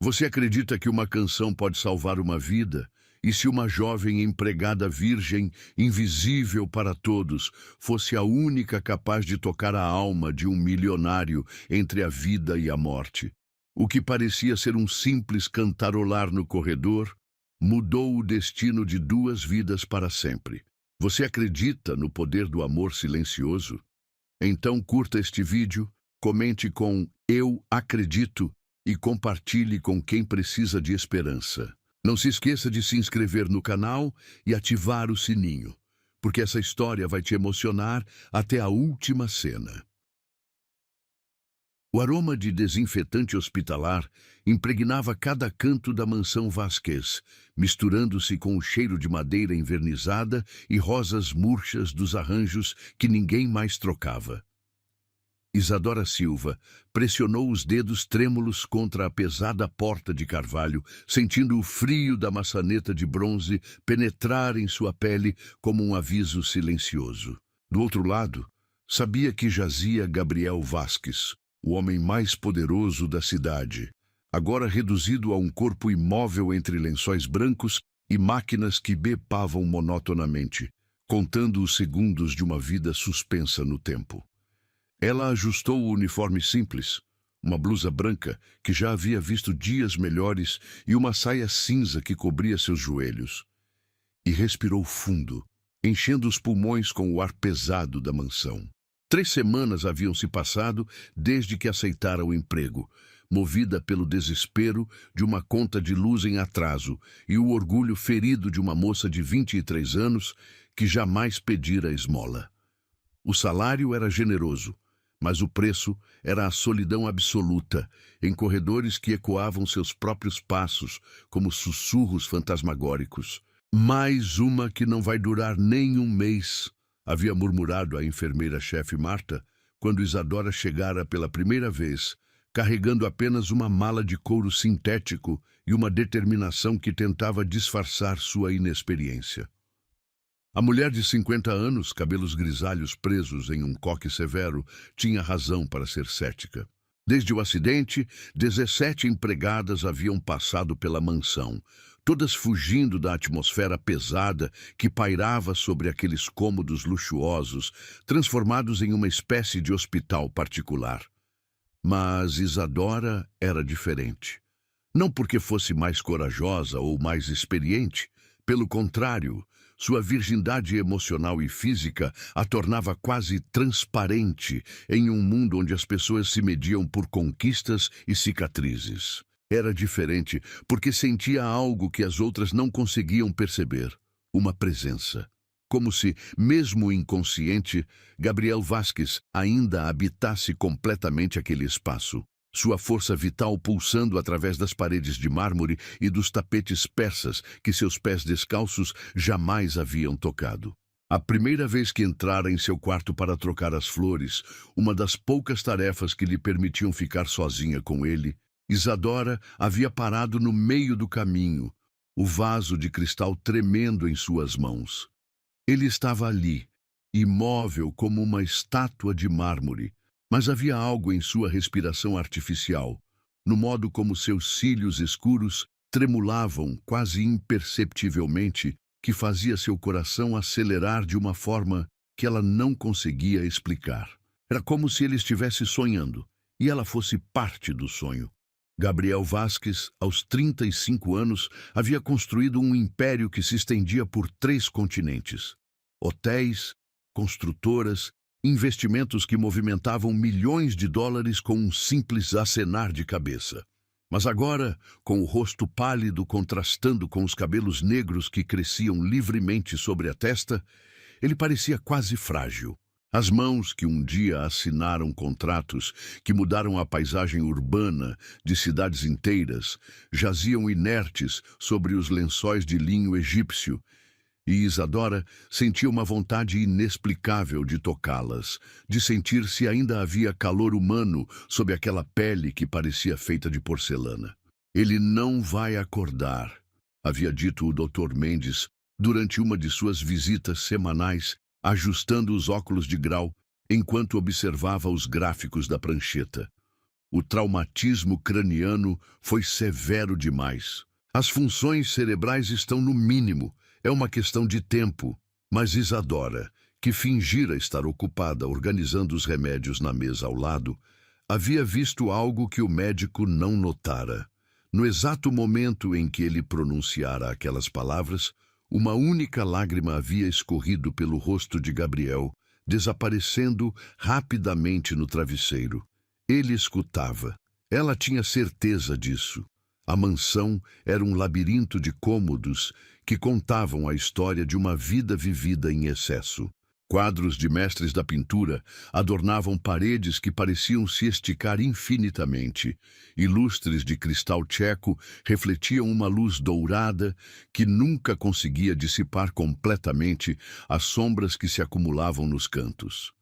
Você acredita que uma canção pode salvar uma vida? E se uma jovem empregada virgem, invisível para todos, fosse a única capaz de tocar a alma de um milionário entre a vida e a morte? O que parecia ser um simples cantarolar no corredor, mudou o destino de duas vidas para sempre. Você acredita no poder do amor silencioso? Então curta este vídeo, comente com "Eu acredito" e compartilhe com quem precisa de esperança. Não se esqueça de se inscrever no canal e ativar o sininho, porque essa história vai te emocionar até a última cena. O aroma de desinfetante hospitalar impregnava cada canto da mansão Vasquez, misturando-se com o cheiro de madeira envernizada e rosas murchas dos arranjos que ninguém mais trocava. Isadora Silva pressionou os dedos trêmulos contra a pesada porta de carvalho, sentindo o frio da maçaneta de bronze penetrar em sua pele como um aviso silencioso. Do outro lado, sabia que jazia Gabriel Vasquez, o homem mais poderoso da cidade, agora reduzido a um corpo imóvel entre lençóis brancos e máquinas que bepavam monotonamente, contando os segundos de uma vida suspensa no tempo. Ela ajustou o uniforme simples, uma blusa branca que já havia visto dias melhores e uma saia cinza que cobria seus joelhos. E respirou fundo, enchendo os pulmões com o ar pesado da mansão. 3 semanas haviam se passado desde que aceitara o emprego, movida pelo desespero de uma conta de luz em atraso e o orgulho ferido de uma moça de 23 anos que jamais pedira esmola. O salário era generoso, mas o preço era a solidão absoluta, em corredores que ecoavam seus próprios passos como sussurros fantasmagóricos. "Mais uma que não vai durar nem um mês", havia murmurado a enfermeira-chefe Marta, quando Isadora chegara pela primeira vez, carregando apenas uma mala de couro sintético e uma determinação que tentava disfarçar sua inexperiência. A mulher de 50 anos, cabelos grisalhos presos em um coque severo, tinha razão para ser cética. Desde o acidente, 17 empregadas haviam passado pela mansão, todas fugindo da atmosfera pesada que pairava sobre aqueles cômodos luxuosos, transformados em uma espécie de hospital particular. Mas Isadora era diferente. Não porque fosse mais corajosa ou mais experiente, pelo contrário, sua virgindade emocional e física a tornava quase transparente em um mundo onde as pessoas se mediam por conquistas e cicatrizes. Era diferente porque sentia algo que as outras não conseguiam perceber, uma presença. Como se, mesmo inconsciente, Gabriel Vasquez ainda habitasse completamente aquele espaço. Sua força vital pulsando através das paredes de mármore e dos tapetes persas que seus pés descalços jamais haviam tocado. A primeira vez que entrara em seu quarto para trocar as flores, uma das poucas tarefas que lhe permitiam ficar sozinha com ele, Isadora havia parado no meio do caminho, o vaso de cristal tremendo em suas mãos. Ele estava ali, imóvel como uma estátua de mármore, mas havia algo em sua respiração artificial, no modo como seus cílios escuros tremulavam quase imperceptivelmente, que fazia seu coração acelerar de uma forma que ela não conseguia explicar. Era como se ele estivesse sonhando, e ela fosse parte do sonho. Gabriel Vasquez, aos 35 anos, havia construído um império que se estendia por 3 continentes. Hotéis, construtoras, investimentos que movimentavam milhões de dólares com um simples acenar de cabeça. Mas agora, com o rosto pálido contrastando com os cabelos negros que cresciam livremente sobre a testa, ele parecia quase frágil. As mãos que um dia assinaram contratos que mudaram a paisagem urbana de cidades inteiras jaziam inertes sobre os lençóis de linho egípcio, e Isadora sentia uma vontade inexplicável de tocá-las, de sentir se ainda havia calor humano sob aquela pele que parecia feita de porcelana. "Ele não vai acordar", havia dito o Dr. Mendes durante uma de suas visitas semanais, ajustando os óculos de grau enquanto observava os gráficos da prancheta. O traumatismo craniano foi severo demais. As funções cerebrais estão no mínimo, é uma questão de tempo. Mas Isadora, que fingira estar ocupada organizando os remédios na mesa ao lado, havia visto algo que o médico não notara. No exato momento em que ele pronunciara aquelas palavras, uma única lágrima havia escorrido pelo rosto de Gabriel, desaparecendo rapidamente no travesseiro. Ele escutava. Ela tinha certeza disso. A mansão era um labirinto de cômodos que contavam a história de uma vida vivida em excesso. Quadros de mestres da pintura adornavam paredes que pareciam se esticar infinitamente, e lustres de cristal tcheco refletiam uma luz dourada que nunca conseguia dissipar completamente as sombras que se acumulavam nos cantos.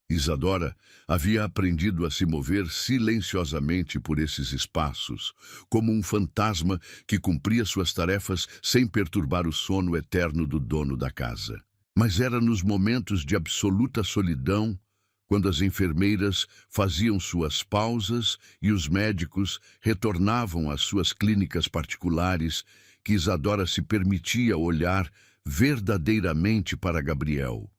Isadora havia aprendido a se mover silenciosamente por esses espaços, como um fantasma que cumpria suas tarefas sem perturbar o sono eterno do dono da casa. Mas era nos momentos de absoluta solidão, quando as enfermeiras faziam suas pausas e os médicos retornavam às suas clínicas particulares, que Isadora se permitia olhar verdadeiramente para Gabriel.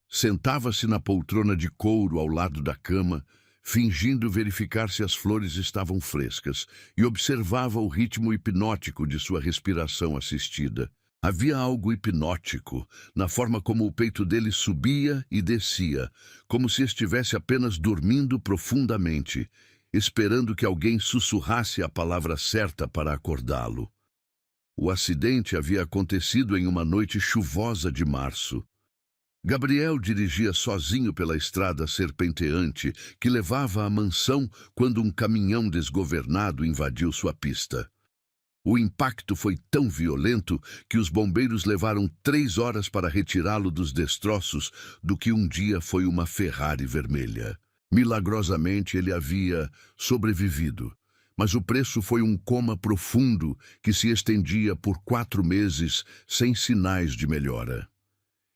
Sentava-se na poltrona de couro ao lado da cama, fingindo verificar se as flores estavam frescas, e observava o ritmo hipnótico de sua respiração assistida. Havia algo hipnótico na forma como o peito dele subia e descia, como se estivesse apenas dormindo profundamente, esperando que alguém sussurrasse a palavra certa para acordá-lo. O acidente havia acontecido em uma noite chuvosa de março. Gabriel dirigia sozinho pela estrada serpenteante que levava à mansão quando um caminhão desgovernado invadiu sua pista. O impacto foi tão violento que os bombeiros levaram 3 horas para retirá-lo dos destroços do que um dia foi uma Ferrari vermelha. Milagrosamente ele havia sobrevivido, mas o preço foi um coma profundo que se estendia por 4 meses sem sinais de melhora.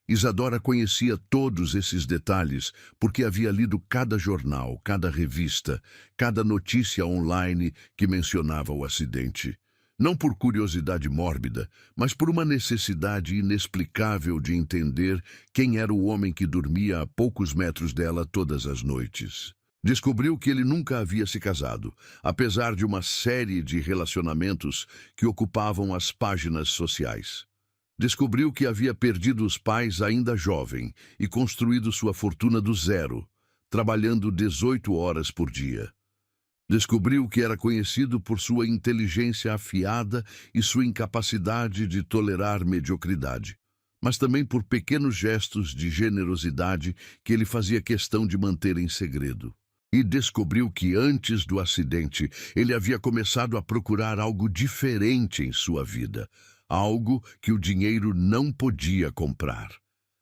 Isadora conhecia todos esses detalhes porque havia lido cada jornal, cada revista, cada notícia online que mencionava o acidente. Não por curiosidade mórbida, mas por uma necessidade inexplicável de entender quem era o homem que dormia a poucos metros dela todas as noites. Descobriu que ele nunca havia se casado, apesar de uma série de relacionamentos que ocupavam as páginas sociais. Descobriu que havia perdido os pais ainda jovem e construído sua fortuna do zero, trabalhando 18 horas por dia. Descobriu que era conhecido por sua inteligência afiada e sua incapacidade de tolerar mediocridade, mas também por pequenos gestos de generosidade que ele fazia questão de manter em segredo. E descobriu que antes do acidente ele havia começado a procurar algo diferente em sua vida, algo que o dinheiro não podia comprar.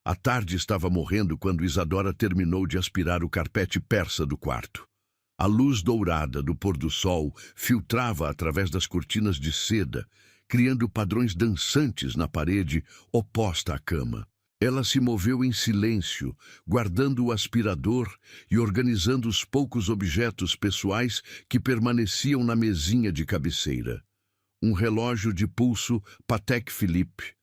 A tarde estava morrendo quando Isadora terminou de aspirar o carpete persa do quarto. A luz dourada do pôr-do-sol filtrava através das cortinas de seda, criando padrões dançantes na parede oposta à cama. Ela se moveu em silêncio, guardando o aspirador e organizando os poucos objetos pessoais que permaneciam na mesinha de cabeceira. Um relógio de pulso Patek Philippe,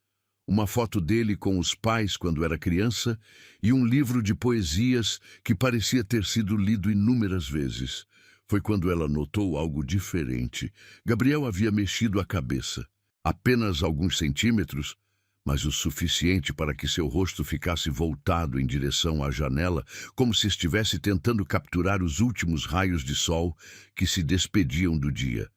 uma foto dele com os pais quando era criança e um livro de poesias que parecia ter sido lido inúmeras vezes. Foi quando ela notou algo diferente. Gabriel havia mexido a cabeça, apenas alguns centímetros, mas o suficiente para que seu rosto ficasse voltado em direção à janela, como se estivesse tentando capturar os últimos raios de sol que se despediam do dia.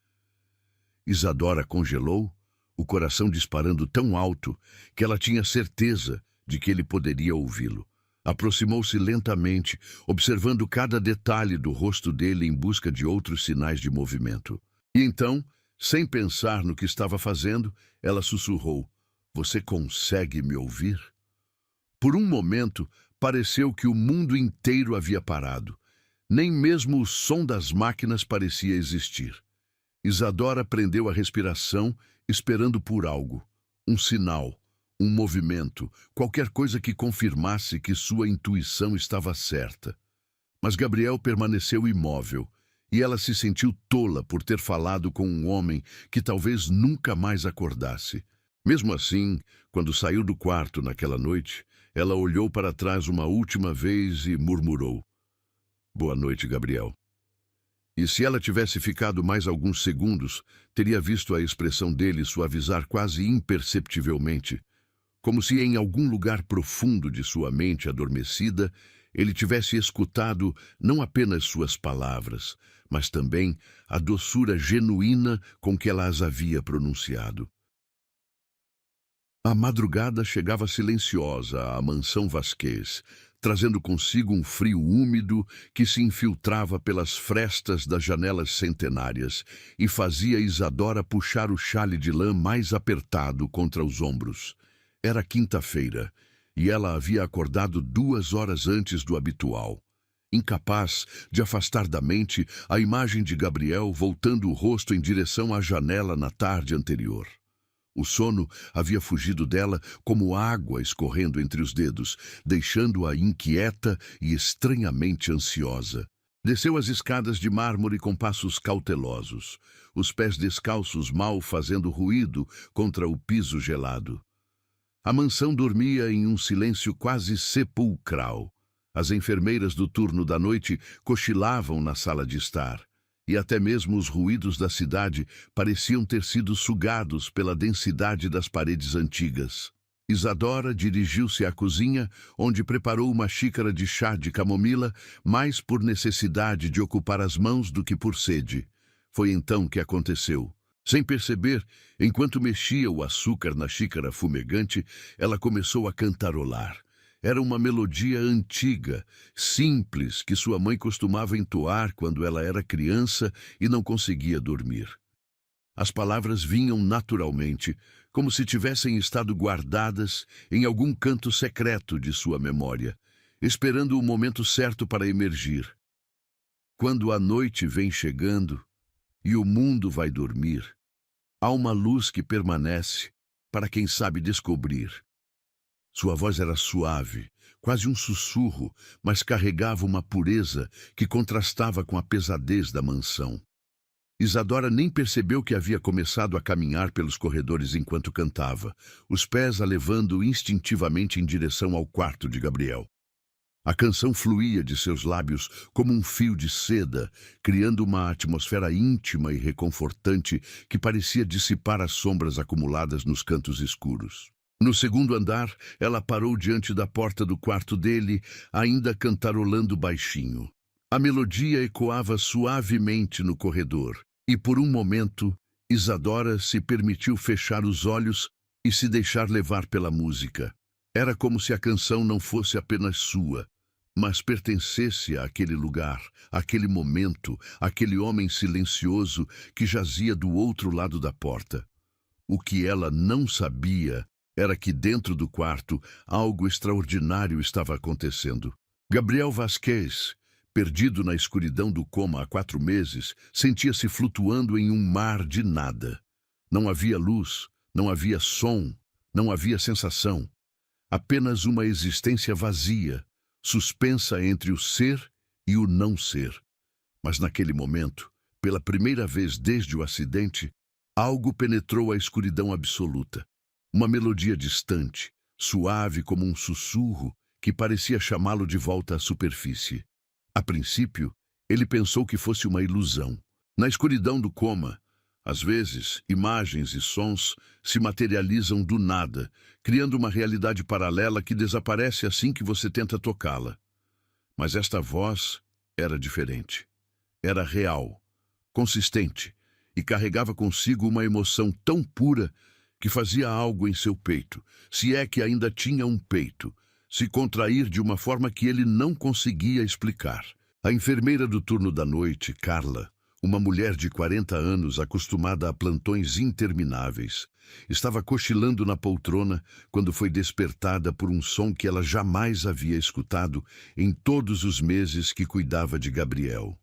Isadora congelou, o coração disparando tão alto que ela tinha certeza de que ele poderia ouvi-lo. Aproximou-se lentamente, observando cada detalhe do rosto dele em busca de outros sinais de movimento. E então, sem pensar no que estava fazendo, ela sussurrou: "Você consegue me ouvir?" Por um momento, pareceu que o mundo inteiro havia parado. Nem mesmo o som das máquinas parecia existir. Isadora prendeu a respiração, esperando por algo, um sinal, um movimento, qualquer coisa que confirmasse que sua intuição estava certa. Mas Gabriel permaneceu imóvel, e ela se sentiu tola por ter falado com um homem que talvez nunca mais acordasse. Mesmo assim, quando saiu do quarto naquela noite, ela olhou para trás uma última vez e murmurou: "Boa noite, Gabriel." E se ela tivesse ficado mais alguns segundos, teria visto a expressão dele suavizar quase imperceptivelmente, como se em algum lugar profundo de sua mente adormecida, ele tivesse escutado não apenas suas palavras, mas também a doçura genuína com que ela as havia pronunciado. A madrugada chegava silenciosa à mansão Vasquez, trazendo consigo um frio úmido que se infiltrava pelas frestas das janelas centenárias e fazia Isadora puxar o xale de lã mais apertado contra os ombros. Era quinta-feira, e ela havia acordado 2 horas antes do habitual, incapaz de afastar da mente a imagem de Gabriel voltando o rosto em direção à janela na tarde anterior. O sono havia fugido dela como água escorrendo entre os dedos, deixando-a inquieta e estranhamente ansiosa. Desceu as escadas de mármore com passos cautelosos, os pés descalços mal fazendo ruído contra o piso gelado. A mansão dormia em um silêncio quase sepulcral. As enfermeiras do turno da noite cochilavam na sala de estar, e até mesmo os ruídos da cidade pareciam ter sido sugados pela densidade das paredes antigas. Isadora dirigiu-se à cozinha, onde preparou uma xícara de chá de camomila, mais por necessidade de ocupar as mãos do que por sede. Foi então que aconteceu. Sem perceber, enquanto mexia o açúcar na xícara fumegante, ela começou a cantarolar. Era uma melodia antiga, simples, que sua mãe costumava entoar quando ela era criança e não conseguia dormir. As palavras vinham naturalmente, como se tivessem estado guardadas em algum canto secreto de sua memória, esperando o momento certo para emergir. Quando a noite vem chegando e o mundo vai dormir, há uma luz que permanece para quem sabe descobrir. Sua voz era suave, quase um sussurro, mas carregava uma pureza que contrastava com a pesadez da mansão. Isadora nem percebeu que havia começado a caminhar pelos corredores enquanto cantava, os pés a levando instintivamente em direção ao quarto de Gabriel. A canção fluía de seus lábios como um fio de seda, criando uma atmosfera íntima e reconfortante que parecia dissipar as sombras acumuladas nos cantos escuros. No segundo andar, ela parou diante da porta do quarto dele, ainda cantarolando baixinho. A melodia ecoava suavemente no corredor, e por um momento, Isadora se permitiu fechar os olhos e se deixar levar pela música. Era como se a canção não fosse apenas sua, mas pertencesse àquele lugar, àquele momento, àquele homem silencioso que jazia do outro lado da porta. O que ela não sabia era que dentro do quarto algo extraordinário estava acontecendo. Gabriel Vasquez, perdido na escuridão do coma há 4 meses, sentia-se flutuando em um mar de nada. Não havia luz, não havia som, não havia sensação. Apenas uma existência vazia, suspensa entre o ser e o não ser. Mas naquele momento, pela primeira vez desde o acidente, algo penetrou a escuridão absoluta. Uma melodia distante, suave como um sussurro, que parecia chamá-lo de volta à superfície. A princípio, ele pensou que fosse uma ilusão. Na escuridão do coma, às vezes, imagens e sons se materializam do nada, criando uma realidade paralela que desaparece assim que você tenta tocá-la. Mas esta voz era diferente. Era real, consistente, e carregava consigo uma emoção tão pura que fazia algo em seu peito, se é que ainda tinha um peito, se contrair de uma forma que ele não conseguia explicar. A enfermeira do turno da noite, Carla, uma mulher de 40 anos acostumada a plantões intermináveis, estava cochilando na poltrona quando foi despertada por um som que ela jamais havia escutado em todos os meses que cuidava de Gabriel.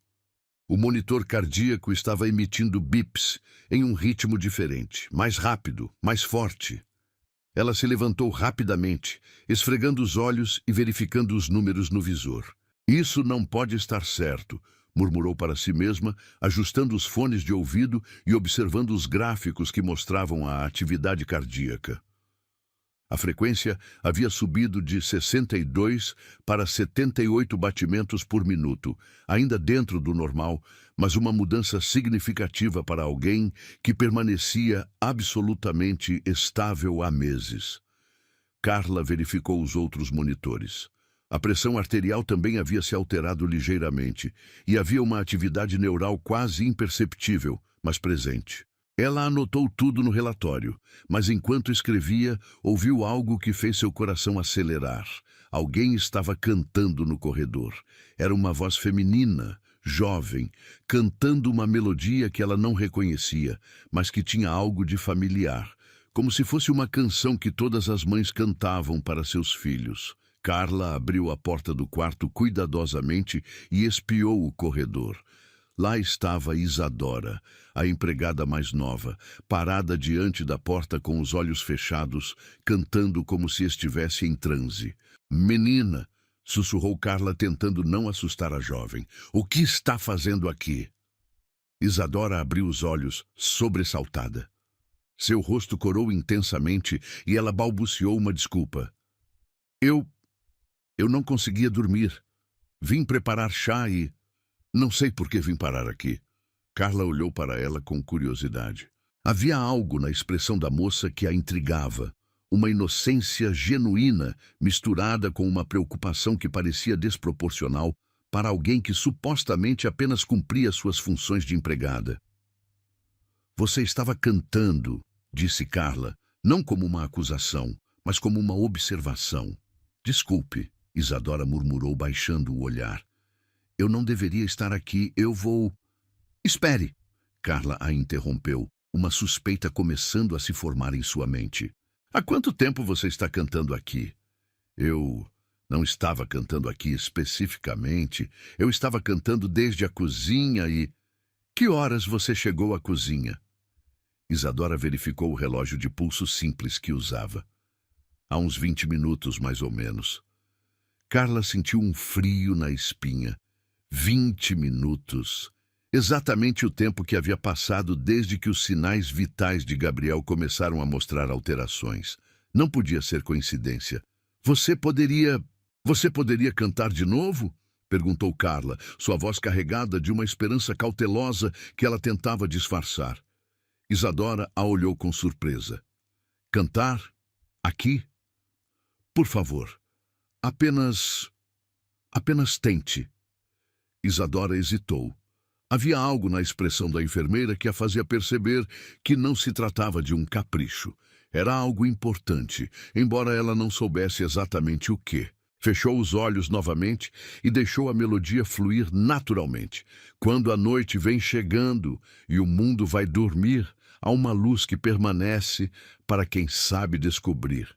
O monitor cardíaco estava emitindo bips em um ritmo diferente, mais rápido, mais forte. Ela se levantou rapidamente, esfregando os olhos e verificando os números no visor. Isso não pode estar certo, murmurou para si mesma, ajustando os fones de ouvido e observando os gráficos que mostravam a atividade cardíaca. A frequência havia subido de 62 para 78 batimentos por minuto, ainda dentro do normal, mas uma mudança significativa para alguém que permanecia absolutamente estável há meses. Carla verificou os outros monitores. A pressão arterial também havia se alterado ligeiramente, e havia uma atividade neural quase imperceptível, mas presente. Ela anotou tudo no relatório, mas enquanto escrevia, ouviu algo que fez seu coração acelerar. Alguém estava cantando no corredor. Era uma voz feminina, jovem, cantando uma melodia que ela não reconhecia, mas que tinha algo de familiar, como se fosse uma canção que todas as mães cantavam para seus filhos. Carla abriu a porta do quarto cuidadosamente e espiou o corredor. Lá estava Isadora, a empregada mais nova, parada diante da porta com os olhos fechados, cantando como se estivesse em transe. "Menina", sussurrou Carla, tentando não assustar a jovem. "O que está fazendo aqui?" Isadora abriu os olhos, sobressaltada. Seu rosto corou intensamente e ela balbuciou uma desculpa. Eu não conseguia dormir. Vim preparar chá e... Não sei por que vim parar aqui." Carla olhou para ela com curiosidade. Havia algo na expressão da moça que a intrigava. Uma inocência genuína misturada com uma preocupação que parecia desproporcional para alguém que supostamente apenas cumpria suas funções de empregada. "Você estava cantando", disse Carla, não como uma acusação, mas como uma observação. "Desculpe", Isadora murmurou, baixando o olhar. "Eu não deveria estar aqui, eu vou..." "Espere!" Carla a interrompeu, uma suspeita começando a se formar em sua mente. "Há quanto tempo você está cantando aqui?" "Eu não estava cantando aqui especificamente. Eu estava cantando desde a cozinha e..." "Que horas você chegou à cozinha?" Isadora verificou o relógio de pulso simples que usava. "Há uns 20 minutos, mais ou menos." Carla sentiu um frio na espinha. 20 minutos. Exatamente o tempo que havia passado desde que os sinais vitais de Gabriel começaram a mostrar alterações. Não podia ser coincidência. Você poderia cantar de novo?" perguntou Carla, sua voz carregada de uma esperança cautelosa que ela tentava disfarçar. Isadora a olhou com surpresa. "Cantar? Aqui? Por favor, apenas tente." Isadora hesitou. Havia algo na expressão da enfermeira que a fazia perceber que não se tratava de um capricho. Era algo importante, embora ela não soubesse exatamente o quê. Fechou os olhos novamente e deixou a melodia fluir naturalmente. Quando a noite vem chegando e o mundo vai dormir, há uma luz que permanece para quem sabe descobrir.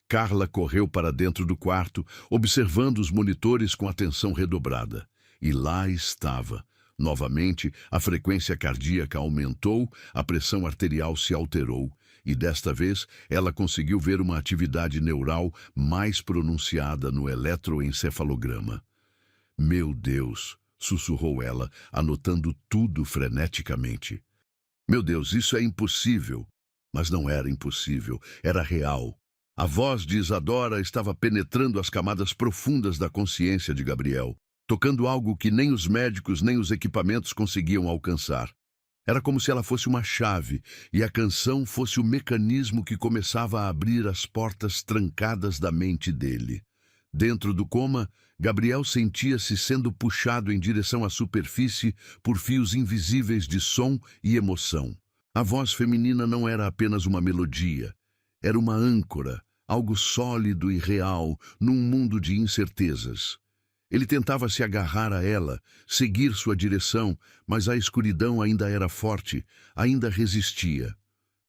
Carla correu para dentro do quarto, observando os monitores com atenção redobrada. E lá estava. Novamente, a frequência cardíaca aumentou, a pressão arterial se alterou, e desta vez ela conseguiu ver uma atividade neural mais pronunciada no eletroencefalograma. "Meu Deus", sussurrou ela, anotando tudo freneticamente. "Meu Deus, isso é impossível." Mas não era impossível, era real. A voz de Isadora estava penetrando as camadas profundas da consciência de Gabriel, tocando algo que nem os médicos nem os equipamentos conseguiam alcançar. Era como se ela fosse uma chave e a canção fosse o mecanismo que começava a abrir as portas trancadas da mente dele. Dentro do coma, Gabriel sentia-se sendo puxado em direção à superfície por fios invisíveis de som e emoção. A voz feminina não era apenas uma melodia. Era uma âncora, algo sólido e real, num mundo de incertezas. Ele tentava se agarrar a ela, seguir sua direção, mas a escuridão ainda era forte, ainda resistia.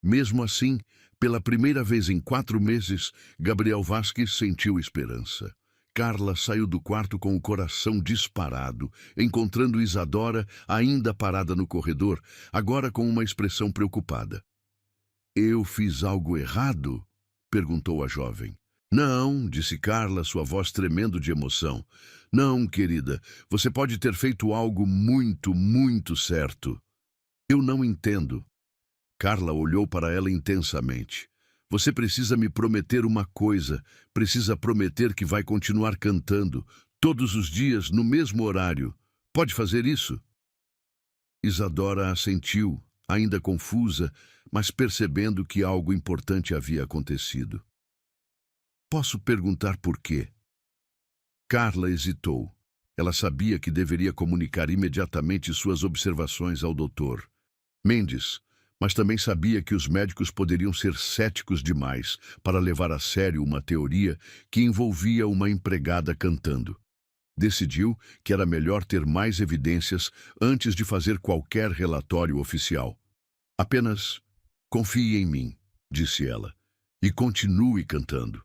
Mesmo assim, pela primeira vez em 4 meses, Gabriel Vasquez sentiu esperança. Carla saiu do quarto com o coração disparado, encontrando Isadora ainda parada no corredor, agora com uma expressão preocupada. "Eu fiz algo errado?" perguntou a jovem. Não, disse Carla, sua voz tremendo de emoção. Não, querida, você pode ter feito algo muito, muito certo. Eu não entendo. Carla olhou para ela intensamente. Você precisa me prometer uma coisa. Precisa prometer que vai continuar cantando, todos os dias, no mesmo horário. Pode fazer isso? Isadora assentiu, ainda confusa, mas percebendo que algo importante havia acontecido. Posso perguntar por quê? Carla hesitou. Ela sabia que deveria comunicar imediatamente suas observações ao doutor Mendes, mas também sabia que os médicos poderiam ser céticos demais para levar a sério uma teoria que envolvia uma empregada cantando. Decidiu que era melhor ter mais evidências antes de fazer qualquer relatório oficial. Apenas confie em mim, disse ela, e continue cantando.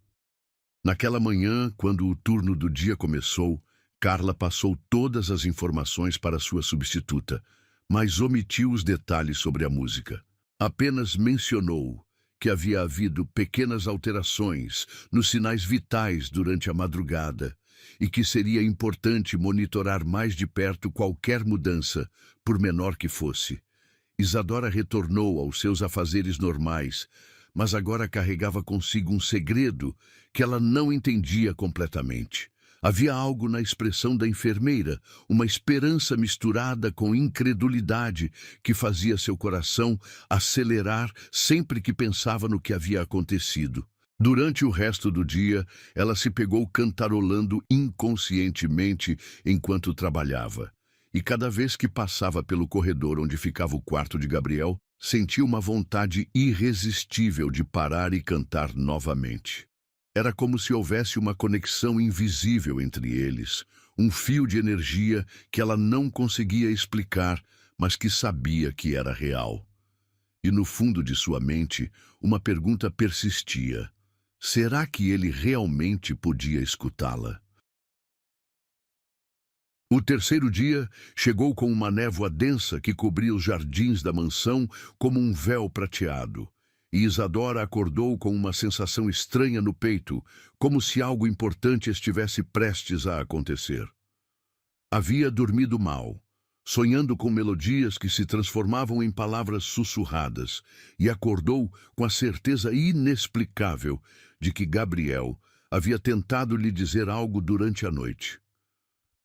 Naquela manhã, quando o turno do dia começou, Carla passou todas as informações para sua substituta, mas omitiu os detalhes sobre a música. Apenas mencionou que havia havido pequenas alterações nos sinais vitais durante a madrugada e que seria importante monitorar mais de perto qualquer mudança, por menor que fosse. Isadora retornou aos seus afazeres normais, mas agora carregava consigo um segredo que ela não entendia completamente. Havia algo na expressão da enfermeira, uma esperança misturada com incredulidade que fazia seu coração acelerar sempre que pensava no que havia acontecido. Durante o resto do dia, ela se pegou cantarolando inconscientemente enquanto trabalhava. E cada vez que passava pelo corredor onde ficava o quarto de Gabriel, sentia uma vontade irresistível de parar e cantar novamente. Era como se houvesse uma conexão invisível entre eles, um fio de energia que ela não conseguia explicar, mas que sabia que era real. E no fundo de sua mente, uma pergunta persistia. Será que ele realmente podia escutá-la? O terceiro dia chegou com uma névoa densa que cobria os jardins da mansão como um véu prateado. E Isadora acordou com uma sensação estranha no peito, como se algo importante estivesse prestes a acontecer. Havia dormido mal, sonhando com melodias que se transformavam em palavras sussurradas, e acordou com a certeza inexplicável de que Gabriel havia tentado lhe dizer algo durante a noite.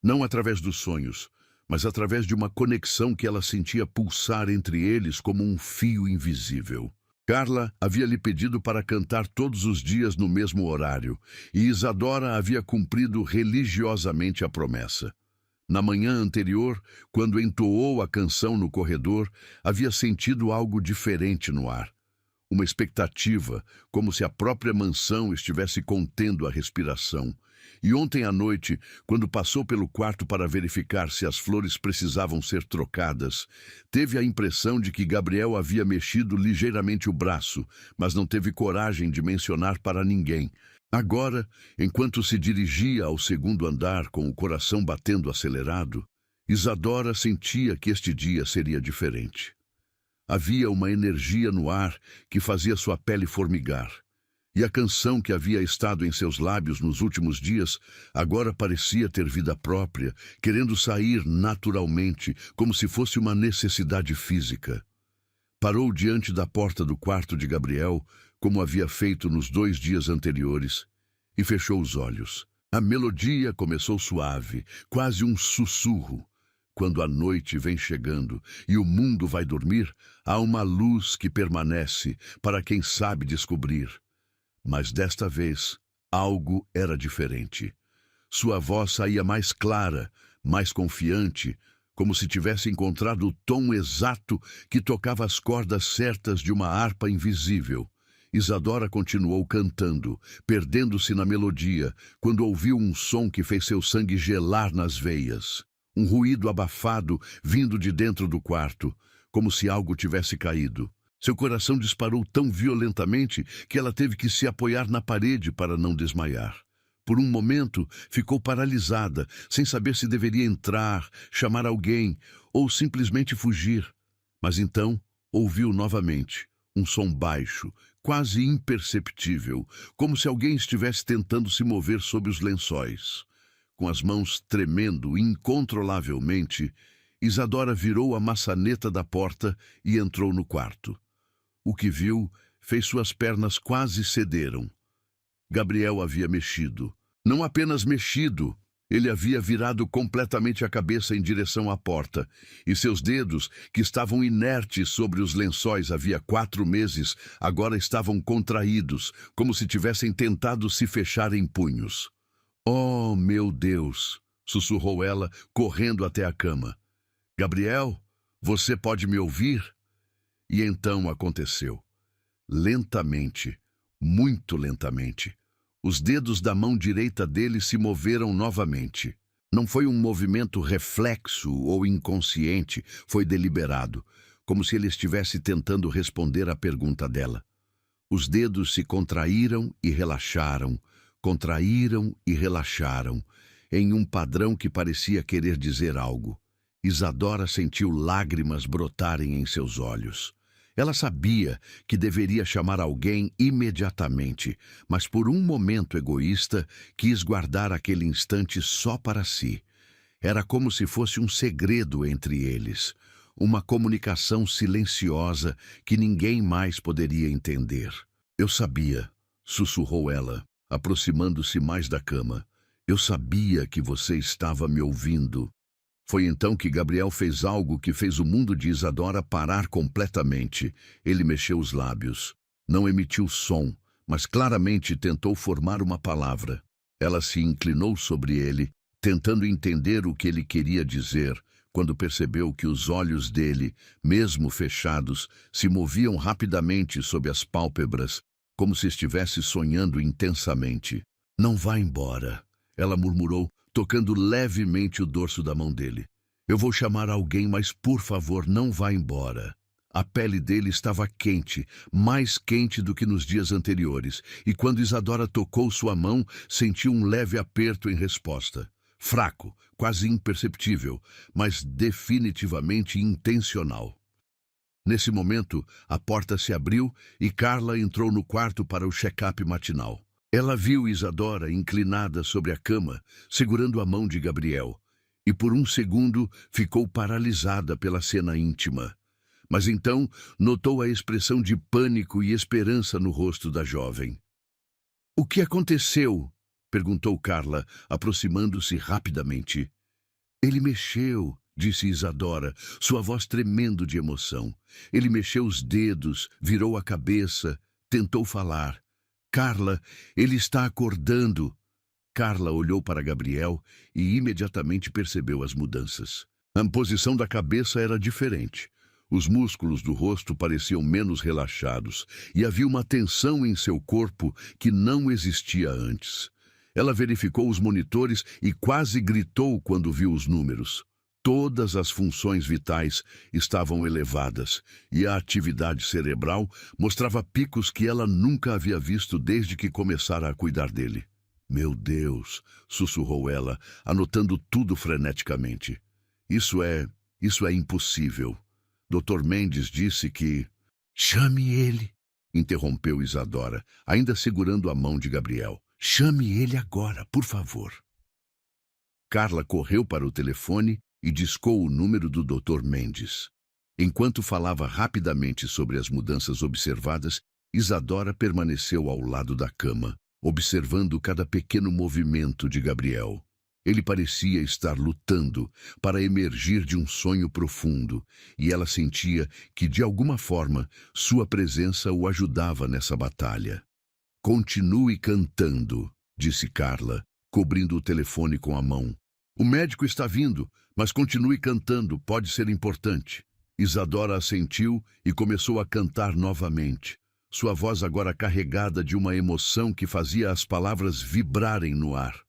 Não através dos sonhos, mas através de uma conexão que ela sentia pulsar entre eles como um fio invisível. Carla havia lhe pedido para cantar todos os dias no mesmo horário, e Isadora havia cumprido religiosamente a promessa. Na manhã anterior, quando entoou a canção no corredor, havia sentido algo diferente no ar. Uma expectativa, como se a própria mansão estivesse contendo a respiração. E ontem à noite, quando passou pelo quarto para verificar se as flores precisavam ser trocadas, teve a impressão de que Gabriel havia mexido ligeiramente o braço, mas não teve coragem de mencionar para ninguém. Agora, enquanto se dirigia ao segundo andar com o coração batendo acelerado, Isadora sentia que este dia seria diferente. Havia uma energia no ar que fazia sua pele formigar. E a canção que havia estado em seus lábios nos últimos dias agora parecia ter vida própria, querendo sair naturalmente, como se fosse uma necessidade física. Parou diante da porta do quarto de Gabriel, como havia feito nos 2 dias anteriores, e fechou os olhos. A melodia começou suave, quase um sussurro. Quando a noite vem chegando e o mundo vai dormir, há uma luz que permanece para quem sabe descobrir. Mas desta vez, algo era diferente. Sua voz saía mais clara, mais confiante, como se tivesse encontrado o tom exato que tocava as cordas certas de uma harpa invisível. Isadora continuou cantando, perdendo-se na melodia, quando ouviu um som que fez seu sangue gelar nas veias. Um ruído abafado vindo de dentro do quarto, como se algo tivesse caído. Seu coração disparou tão violentamente que ela teve que se apoiar na parede para não desmaiar. Por um momento, ficou paralisada, sem saber se deveria entrar, chamar alguém ou simplesmente fugir. Mas então, ouviu novamente Um som baixo, quase imperceptível, como se alguém estivesse tentando se mover sob os lençóis. Com as mãos tremendo incontrolavelmente, Isadora virou a maçaneta da porta e entrou no quarto. O que viu fez suas pernas quase cederam. Gabriel havia mexido. Não apenas mexido, ele havia virado completamente a cabeça em direção à porta, e seus dedos, que estavam inertes sobre os lençóis havia 4 meses, agora estavam contraídos, como se tivessem tentado se fechar em punhos. "Oh, meu Deus!" sussurrou ela, correndo até a cama. "Gabriel, você pode me ouvir?" E então aconteceu. Lentamente, muito lentamente, os dedos da mão direita dele se moveram novamente. Não foi um movimento reflexo ou inconsciente, foi deliberado, como se ele estivesse tentando responder à pergunta dela. Os dedos se contraíram e relaxaram, em um padrão que parecia querer dizer algo. Isadora sentiu lágrimas brotarem em seus olhos. Ela sabia que deveria chamar alguém imediatamente, mas por um momento egoísta quis guardar aquele instante só para si. Era como se fosse um segredo entre eles, uma comunicação silenciosa que ninguém mais poderia entender. "Eu sabia", sussurrou ela, aproximando-se mais da cama. "Eu sabia que você estava me ouvindo." Foi então que Gabriel fez algo que fez o mundo de Isadora parar completamente. Ele mexeu os lábios. Não emitiu som, mas claramente tentou formar uma palavra. Ela se inclinou sobre ele, tentando entender o que ele queria dizer, quando percebeu que os olhos dele, mesmo fechados, se moviam rapidamente sob as pálpebras, como se estivesse sonhando intensamente. "Não vá embora", ela murmurou, tocando levemente o dorso da mão dele. "Eu vou chamar alguém, mas por favor, não vá embora." A pele dele estava quente, mais quente do que nos dias anteriores, e quando Isadora tocou sua mão, sentiu um leve aperto em resposta. Fraco, quase imperceptível, mas definitivamente intencional. Nesse momento, a porta se abriu e Carla entrou no quarto para o check-up matinal. Ela viu Isadora inclinada sobre a cama, segurando a mão de Gabriel, e por um segundo ficou paralisada pela cena íntima. Mas então notou a expressão de pânico e esperança no rosto da jovem. "O que aconteceu?" perguntou Carla, aproximando-se rapidamente. "Ele mexeu", disse Isadora, sua voz tremendo de emoção. "Ele mexeu os dedos, virou a cabeça, tentou falar. Carla, ele está acordando." Carla olhou para Gabriel e imediatamente percebeu as mudanças. A posição da cabeça era diferente. Os músculos do rosto pareciam menos relaxados e havia uma tensão em seu corpo que não existia antes. Ela verificou os monitores e quase gritou quando viu os números. Todas as funções vitais estavam elevadas e a atividade cerebral mostrava picos que ela nunca havia visto desde que começara a cuidar dele. "Meu Deus", sussurrou ela, anotando tudo freneticamente. Isso é impossível. Dr. Mendes disse que..." "Chame ele", interrompeu Isadora, ainda segurando a mão de Gabriel. "Chame ele agora, por favor." Carla correu para o telefone e discou o número do Dr. Mendes. Enquanto falava rapidamente sobre as mudanças observadas, Isadora permaneceu ao lado da cama, observando cada pequeno movimento de Gabriel. Ele parecia estar lutando para emergir de um sonho profundo, e ela sentia que, de alguma forma, sua presença o ajudava nessa batalha. "Continue cantando", disse Carla, cobrindo o telefone com a mão. "O médico está vindo, mas continue cantando, pode ser importante." Isadora assentiu e começou a cantar novamente, sua voz agora carregada de uma emoção que fazia as palavras vibrarem no ar.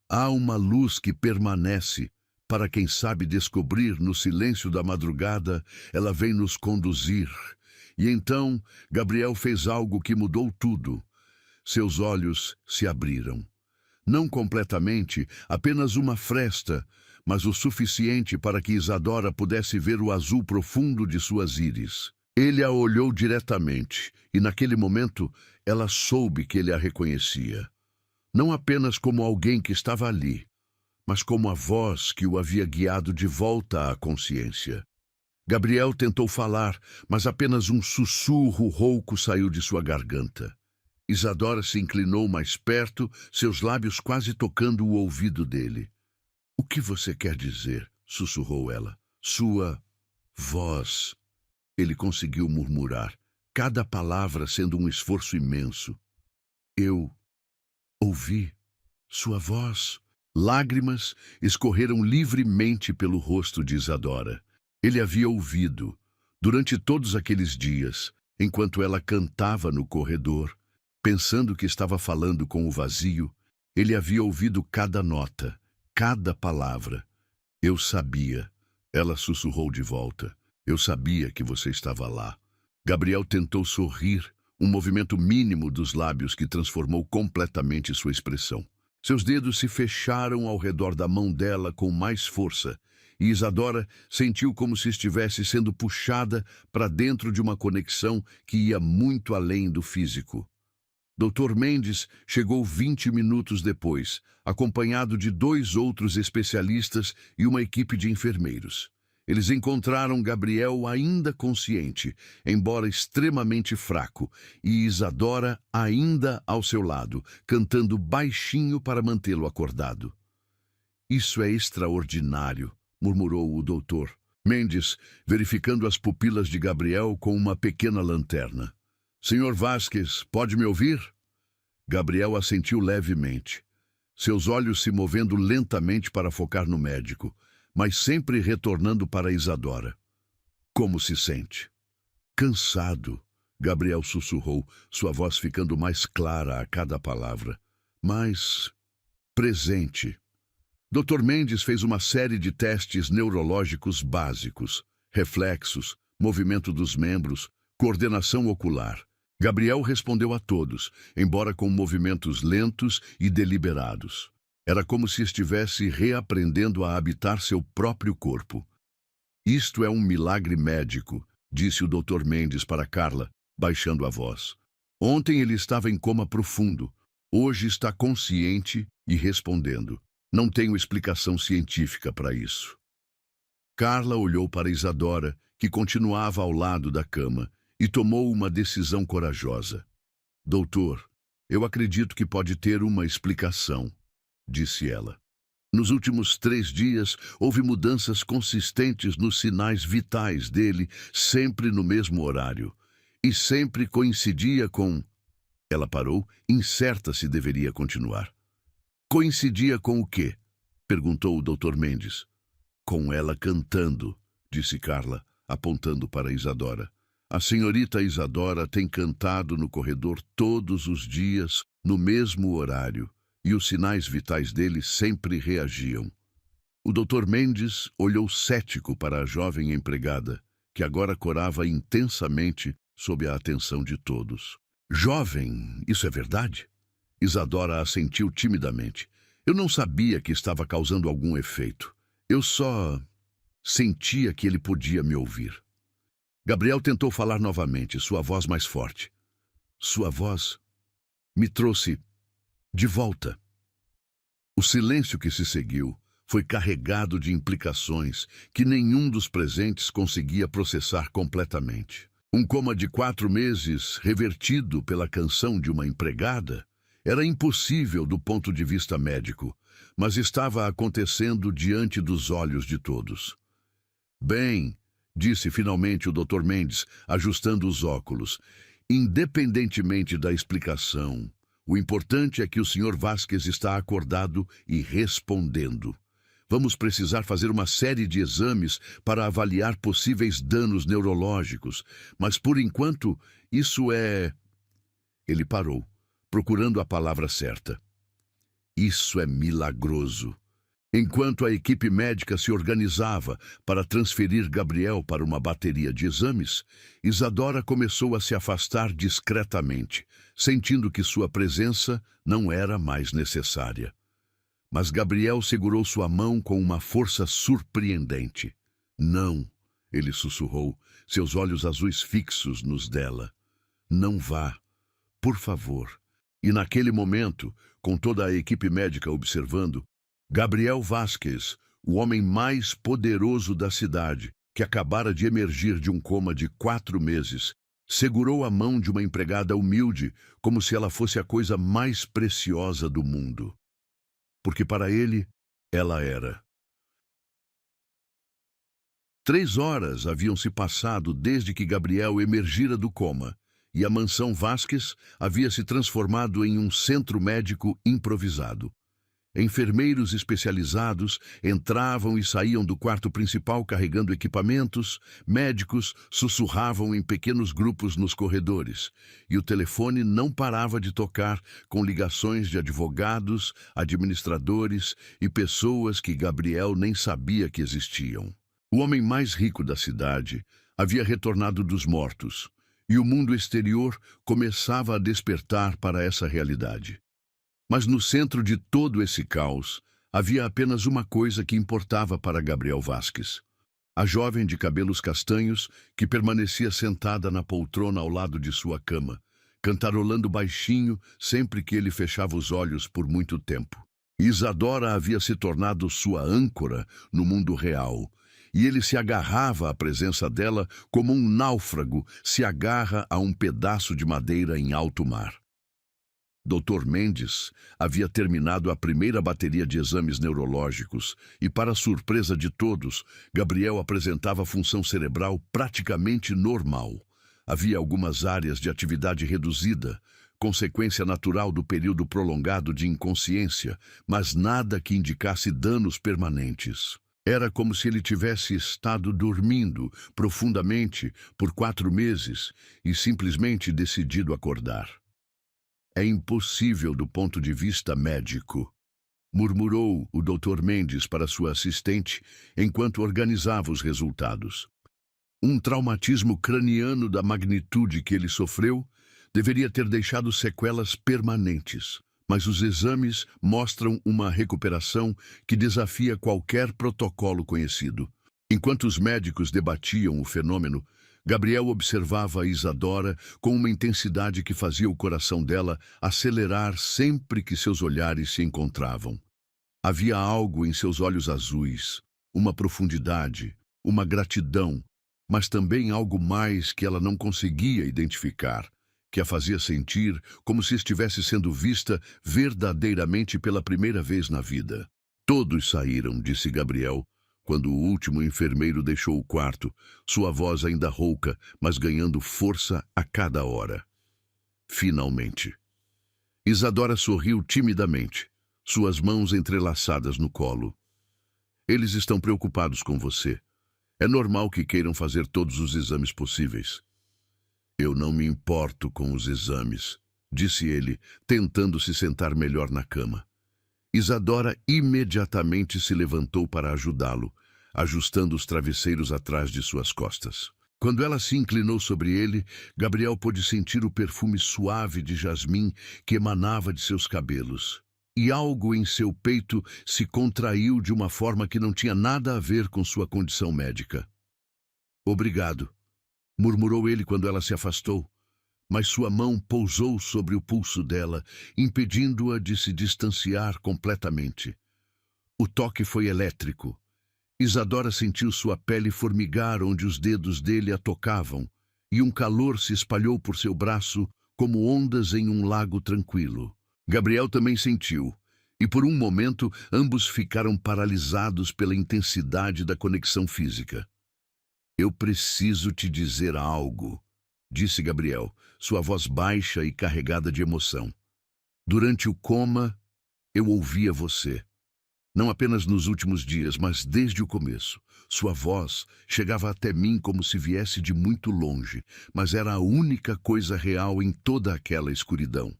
"Há uma luz que permanece. Para quem sabe descobrir no silêncio da madrugada, ela vem nos conduzir." E então, Gabriel fez algo que mudou tudo. Seus olhos se abriram. Não completamente, apenas uma fresta, mas o suficiente para que Isadora pudesse ver o azul profundo de suas íris. Ele a olhou diretamente, e naquele momento ela soube que ele a reconhecia. Não apenas como alguém que estava ali, mas como a voz que o havia guiado de volta à consciência. Gabriel tentou falar, mas apenas um sussurro rouco saiu de sua garganta. Isadora se inclinou mais perto, seus lábios quase tocando o ouvido dele. "O que você quer dizer?" sussurrou ela. "Sua voz." Ele conseguiu murmurar, cada palavra sendo um esforço imenso. "Eu ouvi sua voz." Lágrimas escorreram livremente pelo rosto de Isadora. Ele havia ouvido, durante todos aqueles dias, enquanto ela cantava no corredor, pensando que estava falando com o vazio, ele havia ouvido cada nota, cada palavra. "Eu sabia," ela sussurrou de volta. "Eu sabia que você estava lá." Gabriel tentou sorrir, um movimento mínimo dos lábios que transformou completamente sua expressão. Seus dedos se fecharam ao redor da mão dela com mais força, e Isadora sentiu como se estivesse sendo puxada para dentro de uma conexão que ia muito além do físico. Dr. Mendes chegou 20 minutos depois, acompanhado de 2 outros especialistas e uma equipe de enfermeiros. Eles encontraram Gabriel ainda consciente, embora extremamente fraco, e Isadora ainda ao seu lado, cantando baixinho para mantê-lo acordado. "Isso é extraordinário", murmurou o doutor Mendes, verificando as pupilas de Gabriel com uma pequena lanterna. "Senhor Vasquez, pode me ouvir?" Gabriel assentiu levemente, seus olhos se movendo lentamente para focar no médico, mas sempre retornando para Isadora. "Como se sente?" "Cansado", Gabriel sussurrou, sua voz ficando mais clara a cada palavra. "Mas presente." Dr. Mendes fez uma série de testes neurológicos básicos, reflexos, movimento dos membros, coordenação ocular. Gabriel respondeu a todos, embora com movimentos lentos e deliberados. Era como se estivesse reaprendendo a habitar seu próprio corpo. "Isto é um milagre médico", disse o Dr. Mendes para Carla, baixando a voz. "Ontem ele estava em coma profundo. Hoje está consciente e respondendo. Não tenho explicação científica para isso." Carla olhou para Isadora, que continuava ao lado da cama, e tomou uma decisão corajosa. "Doutor, eu acredito que pode ter uma explicação", disse ela. "Nos últimos 3 dias, houve mudanças consistentes nos sinais vitais dele, sempre no mesmo horário. E sempre coincidia com..." Ela parou, incerta se deveria continuar. "Coincidia com o quê?" perguntou o Dr. Mendes. "Com ela cantando", disse Carla, apontando para Isadora. "A senhorita Isadora tem cantado no corredor todos os dias, no mesmo horário, e os sinais vitais dele sempre reagiam." O Dr. Mendes olhou cético para a jovem empregada, que agora corava intensamente sob a atenção de todos. "Jovem, isso é verdade?" Isadora assentiu timidamente. "Eu não sabia que estava causando algum efeito. Eu só sentia que ele podia me ouvir." Gabriel tentou falar novamente, sua voz mais forte. "Sua voz me trouxe de volta." O silêncio que se seguiu foi carregado de implicações que nenhum dos presentes conseguia processar completamente. Um coma de 4 meses, revertido pela canção de uma empregada, era impossível do ponto de vista médico, mas estava acontecendo diante dos olhos de todos. "Bem", disse finalmente o Dr. Mendes, ajustando os óculos, "independentemente da explicação, o importante é que o Sr. Vasquez está acordado e respondendo. Vamos precisar fazer uma série de exames para avaliar possíveis danos neurológicos, mas por enquanto isso é..." Ele parou, procurando a palavra certa. "Isso é milagroso." Enquanto a equipe médica se organizava para transferir Gabriel para uma bateria de exames, Isadora começou a se afastar discretamente, sentindo que sua presença não era mais necessária. Mas Gabriel segurou sua mão com uma força surpreendente. "Não", ele sussurrou, seus olhos azuis fixos nos dela. Não vá, por favor. E naquele momento, com toda a equipe médica observando, Gabriel Vasquez, o homem mais poderoso da cidade, que acabara de emergir de um coma de 4 meses, segurou a mão de uma empregada humilde como se ela fosse a coisa mais preciosa do mundo. Porque para ele, ela era. 3 horas haviam se passado desde que Gabriel emergira do coma, e a mansão Vasquez havia se transformado em um centro médico improvisado. Enfermeiros especializados entravam e saíam do quarto principal carregando equipamentos, médicos sussurravam em pequenos grupos nos corredores, e o telefone não parava de tocar com ligações de advogados, administradores e pessoas que Gabriel nem sabia que existiam. O homem mais rico da cidade havia retornado dos mortos, e o mundo exterior começava a despertar para essa realidade. Mas no centro de todo esse caos, havia apenas uma coisa que importava para Gabriel Vasquez. A jovem de cabelos castanhos que permanecia sentada na poltrona ao lado de sua cama, cantarolando baixinho sempre que ele fechava os olhos por muito tempo. Isadora havia se tornado sua âncora no mundo real, e ele se agarrava à presença dela como um náufrago se agarra a um pedaço de madeira em alto mar. Dr. Mendes havia terminado a primeira bateria de exames neurológicos e, para surpresa de todos, Gabriel apresentava função cerebral praticamente normal. Havia algumas áreas de atividade reduzida, consequência natural do período prolongado de inconsciência, mas nada que indicasse danos permanentes. Era como se ele tivesse estado dormindo profundamente por 4 meses e simplesmente decidido acordar. É impossível do ponto de vista médico, murmurou o Dr. Mendes para sua assistente enquanto organizava os resultados. Um traumatismo craniano da magnitude que ele sofreu deveria ter deixado sequelas permanentes, mas os exames mostram uma recuperação que desafia qualquer protocolo conhecido. Enquanto os médicos debatiam o fenômeno, Gabriel observava Isadora com uma intensidade que fazia o coração dela acelerar sempre que seus olhares se encontravam. Havia algo em seus olhos azuis, uma profundidade, uma gratidão, mas também algo mais que ela não conseguia identificar, que a fazia sentir como se estivesse sendo vista verdadeiramente pela primeira vez na vida. Todos saíram, disse Gabriel, quando o último enfermeiro deixou o quarto, sua voz ainda rouca, mas ganhando força a cada hora. Finalmente. Isadora sorriu timidamente, suas mãos entrelaçadas no colo. Eles estão preocupados com você. É normal que queiram fazer todos os exames possíveis. Eu não me importo com os exames, disse ele, tentando se sentar melhor na cama. Isadora imediatamente se levantou para ajudá-lo, ajustando os travesseiros atrás de suas costas. Quando ela se inclinou sobre ele, Gabriel pôde sentir o perfume suave de jasmim que emanava de seus cabelos. E algo em seu peito se contraiu de uma forma que não tinha nada a ver com sua condição médica. Obrigado, murmurou ele quando ela se afastou. Mas sua mão pousou sobre o pulso dela, impedindo-a de se distanciar completamente. O toque foi elétrico. Isadora sentiu sua pele formigar onde os dedos dele a tocavam, e um calor se espalhou por seu braço como ondas em um lago tranquilo. Gabriel também sentiu, e por um momento ambos ficaram paralisados pela intensidade da conexão física. Eu preciso te dizer algo, disse Gabriel, sua voz baixa e carregada de emoção. Durante o coma, eu ouvia você. Não apenas nos últimos dias, mas desde o começo. Sua voz chegava até mim como se viesse de muito longe, mas era a única coisa real em toda aquela escuridão.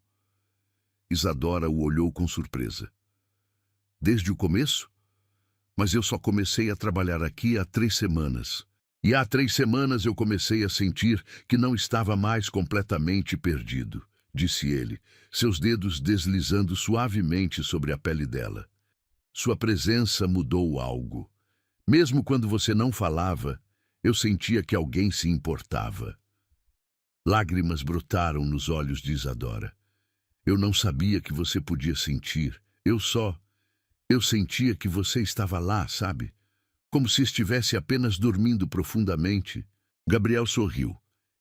Isadora o olhou com surpresa. Desde o começo? Mas eu só comecei a trabalhar aqui há 3 semanas. E há 3 semanas eu comecei a sentir que não estava mais completamente perdido, disse ele, seus dedos deslizando suavemente sobre a pele dela. Sua presença mudou algo. Mesmo quando você não falava, Eu sentia que alguém se importava. Lágrimas brotaram nos olhos de Isadora. Eu não sabia que você podia sentir. Eu sentia que você estava lá, sabe? Como se estivesse apenas dormindo profundamente. Gabriel sorriu,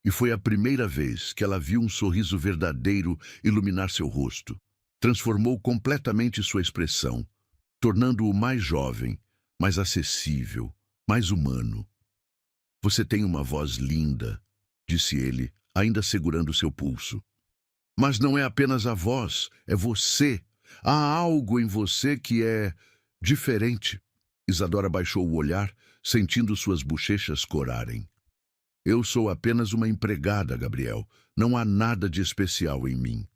e foi a primeira vez que ela viu um sorriso verdadeiro iluminar seu rosto. Transformou completamente sua expressão, tornando-o mais jovem, mais acessível, mais humano. Você tem uma voz linda, disse ele, ainda segurando seu pulso. Mas não é apenas a voz, é você. Há algo em você que é diferente. Isadora baixou o olhar, sentindo suas bochechas corarem. Eu sou apenas uma empregada, Gabriel. Não há nada de especial em mim.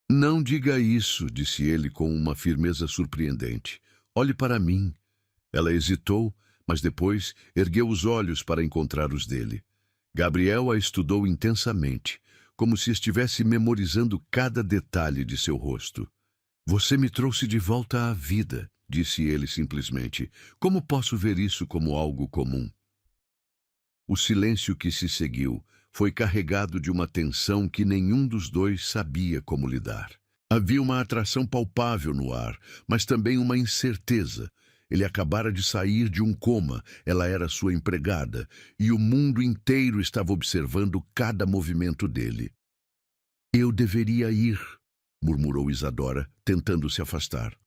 Não diga isso, disse ele com uma firmeza surpreendente. Olhe para mim. Ela hesitou, mas depois ergueu os olhos para encontrar os dele. Gabriel a estudou intensamente, como se estivesse memorizando cada detalhe de seu rosto. Você me trouxe de volta à vida, disse ele simplesmente. Como posso ver isso como algo comum? O silêncio que se seguiu foi carregado de uma tensão que nenhum dos dois sabia como lidar. Havia uma atração palpável no ar, mas também uma incerteza. Ele acabara de sair de um coma, ela era sua empregada, e o mundo inteiro estava observando cada movimento dele. Eu deveria ir, murmurou Isadora, tentando se afastar.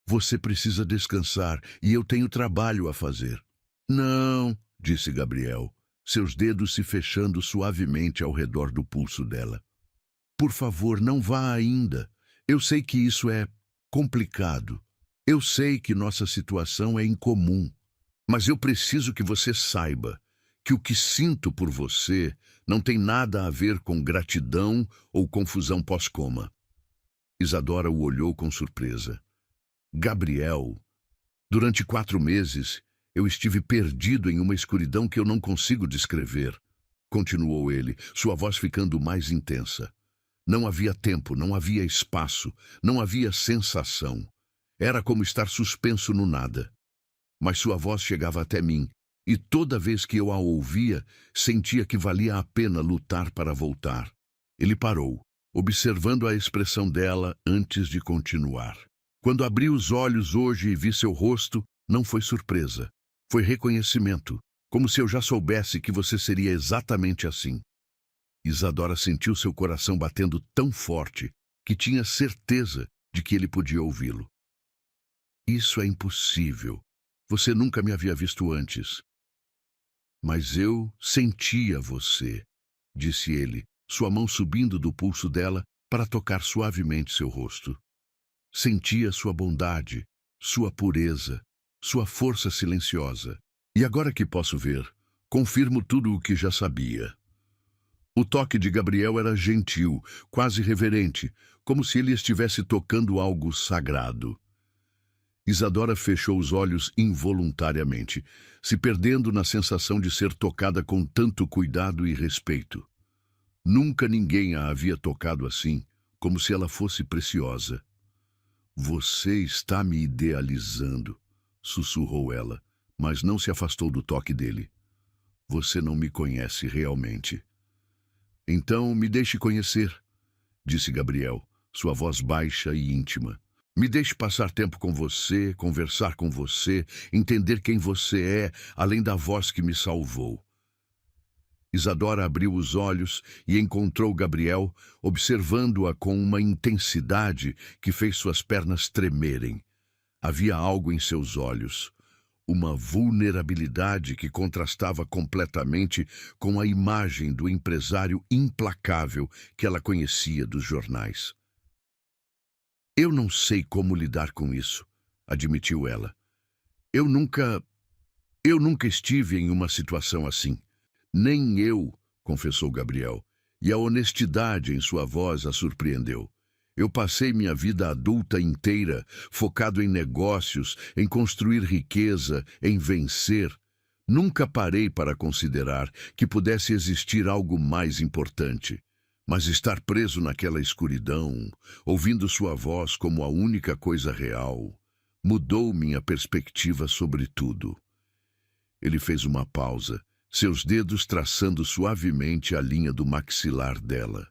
Você precisa descansar e eu tenho trabalho a fazer. Não, disse Gabriel, seus dedos se fechando suavemente ao redor do pulso dela. Por favor, não vá ainda. Eu sei que isso é complicado. Eu sei que nossa situação é incomum, mas eu preciso que você saiba que o que sinto por você não tem nada a ver com gratidão ou confusão pós-coma. Isadora o olhou com surpresa. Gabriel, durante 4 meses, eu estive perdido em uma escuridão que eu não consigo descrever, continuou ele, sua voz ficando mais intensa. Não havia tempo, não havia espaço, não havia sensação. Era como estar suspenso no nada. Mas sua voz chegava até mim, e toda vez que eu a ouvia, sentia que valia a pena lutar para voltar. Ele parou, observando a expressão dela antes de continuar. Quando abri os olhos hoje e vi seu rosto, não foi surpresa. Foi reconhecimento, como se eu já soubesse que você seria exatamente assim. Isadora sentiu seu coração batendo tão forte que tinha certeza de que ele podia ouvi-lo. Isso é impossível. Você nunca me havia visto antes. Mas eu sentia você, disse ele, sua mão subindo do pulso dela para tocar suavemente seu rosto. Sentia sua bondade, sua pureza, sua força silenciosa. E agora que posso ver, confirmo tudo o que já sabia. O toque de Gabriel era gentil, quase reverente, como se ele estivesse tocando algo sagrado. Isadora fechou os olhos involuntariamente, se perdendo na sensação de ser tocada com tanto cuidado e respeito. Nunca ninguém a havia tocado assim, como se ela fosse preciosa. Você está me idealizando, sussurrou ela, mas não se afastou do toque dele. Você não me conhece realmente. Então me deixe conhecer, disse Gabriel, sua voz baixa e íntima. Me deixe passar tempo com você, conversar com você, entender quem você é, além da voz que me salvou. Isadora abriu os olhos e encontrou Gabriel, observando-a com uma intensidade que fez suas pernas tremerem. Havia algo em seus olhos, uma vulnerabilidade que contrastava completamente com a imagem do empresário implacável que ela conhecia dos jornais. Eu não sei como lidar com isso, admitiu ela. Eu nunca estive em uma situação assim. Nem eu, confessou Gabriel, e a honestidade em sua voz a surpreendeu. Eu passei minha vida adulta inteira focado em negócios, em construir riqueza, em vencer. Nunca parei para considerar que pudesse existir algo mais importante. Mas estar preso naquela escuridão, ouvindo sua voz como a única coisa real, mudou minha perspectiva sobre tudo. Ele fez uma pausa, seus dedos traçando suavemente a linha do maxilar dela.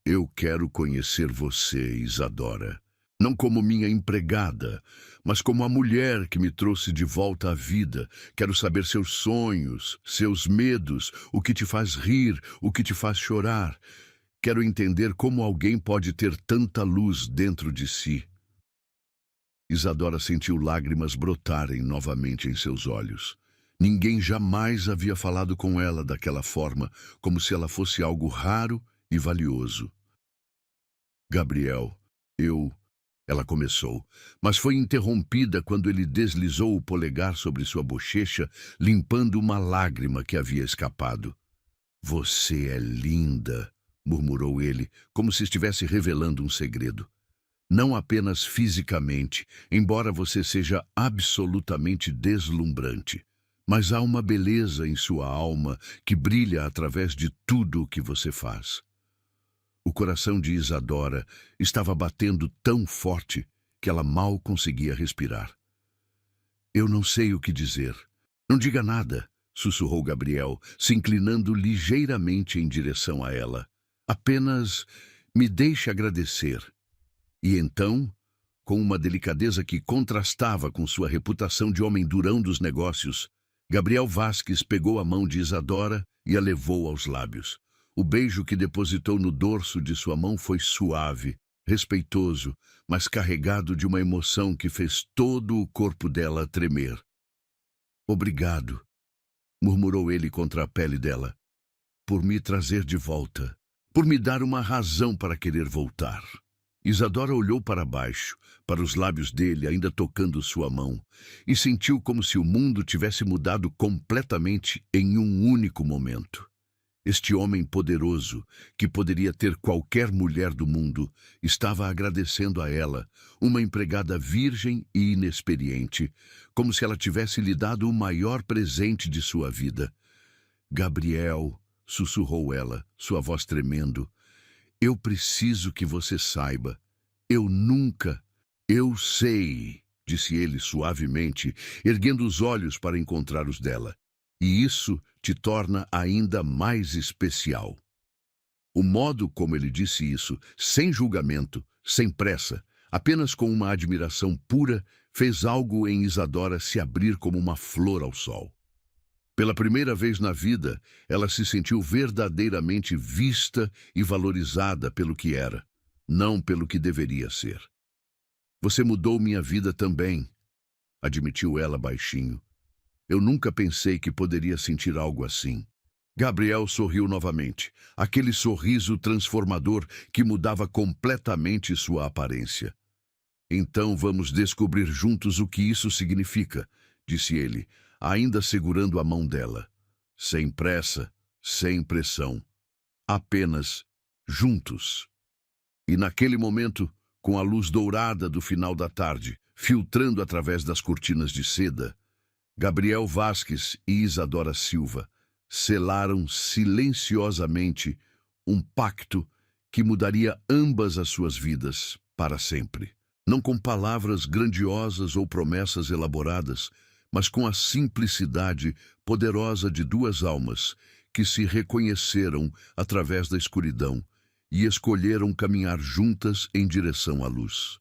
Eu quero conhecer você, Isadora. Não como minha empregada, mas como a mulher que me trouxe de volta à vida. Quero saber seus sonhos, seus medos, o que te faz rir, o que te faz chorar. Quero entender como alguém pode ter tanta luz dentro de si. Isadora sentiu lágrimas brotarem novamente em seus olhos. Ninguém jamais havia falado com ela daquela forma, como se ela fosse algo raro e valioso. Gabriel, ela começou, mas foi interrompida quando ele deslizou o polegar sobre sua bochecha, limpando uma lágrima que havia escapado. Você é linda, murmurou ele, como se estivesse revelando um segredo. Não apenas fisicamente, embora você seja absolutamente deslumbrante, mas há uma beleza em sua alma que brilha através de tudo o que você faz. O coração de Isadora estava batendo tão forte que ela mal conseguia respirar. Eu não sei o que dizer. Não diga nada, sussurrou Gabriel, se inclinando ligeiramente em direção a ela. Apenas me deixe agradecer. E então, com uma delicadeza que contrastava com sua reputação de homem durão dos negócios, Gabriel Vasques pegou a mão de Isadora e a levou aos lábios. O beijo que depositou no dorso de sua mão foi suave, respeitoso, mas carregado de uma emoção que fez todo o corpo dela tremer. Obrigado, murmurou ele contra a pele dela, por me trazer de volta, por me dar uma razão para querer voltar. Isadora olhou para baixo, para os lábios dele ainda tocando sua mão, e sentiu como se o mundo tivesse mudado completamente em um único momento. Este homem poderoso, que poderia ter qualquer mulher do mundo, estava agradecendo a ela, uma empregada virgem e inexperiente, como se ela tivesse lhe dado o maior presente de sua vida. Gabriel, sussurrou ela, sua voz tremendo, eu preciso que você saiba. Eu sei, disse ele suavemente, erguendo os olhos para encontrar os dela. E isso te torna ainda mais especial. O modo como ele disse isso, sem julgamento, sem pressa, apenas com uma admiração pura, fez algo em Isadora se abrir como uma flor ao sol. Pela primeira vez na vida, ela se sentiu verdadeiramente vista e valorizada pelo que era, não pelo que deveria ser. Você mudou minha vida também, admitiu ela baixinho. Eu nunca pensei que poderia sentir algo assim. Gabriel sorriu novamente, aquele sorriso transformador que mudava completamente sua aparência. Então vamos descobrir juntos o que isso significa, disse ele, ainda segurando a mão dela. Sem pressa, sem pressão. Apenas juntos. E naquele momento, com a luz dourada do final da tarde, filtrando através das cortinas de seda, Gabriel Vasques e Isadora Silva selaram silenciosamente um pacto que mudaria ambas as suas vidas para sempre. Não com palavras grandiosas ou promessas elaboradas, mas com a simplicidade poderosa de duas almas que se reconheceram através da escuridão e escolheram caminhar juntas em direção à luz.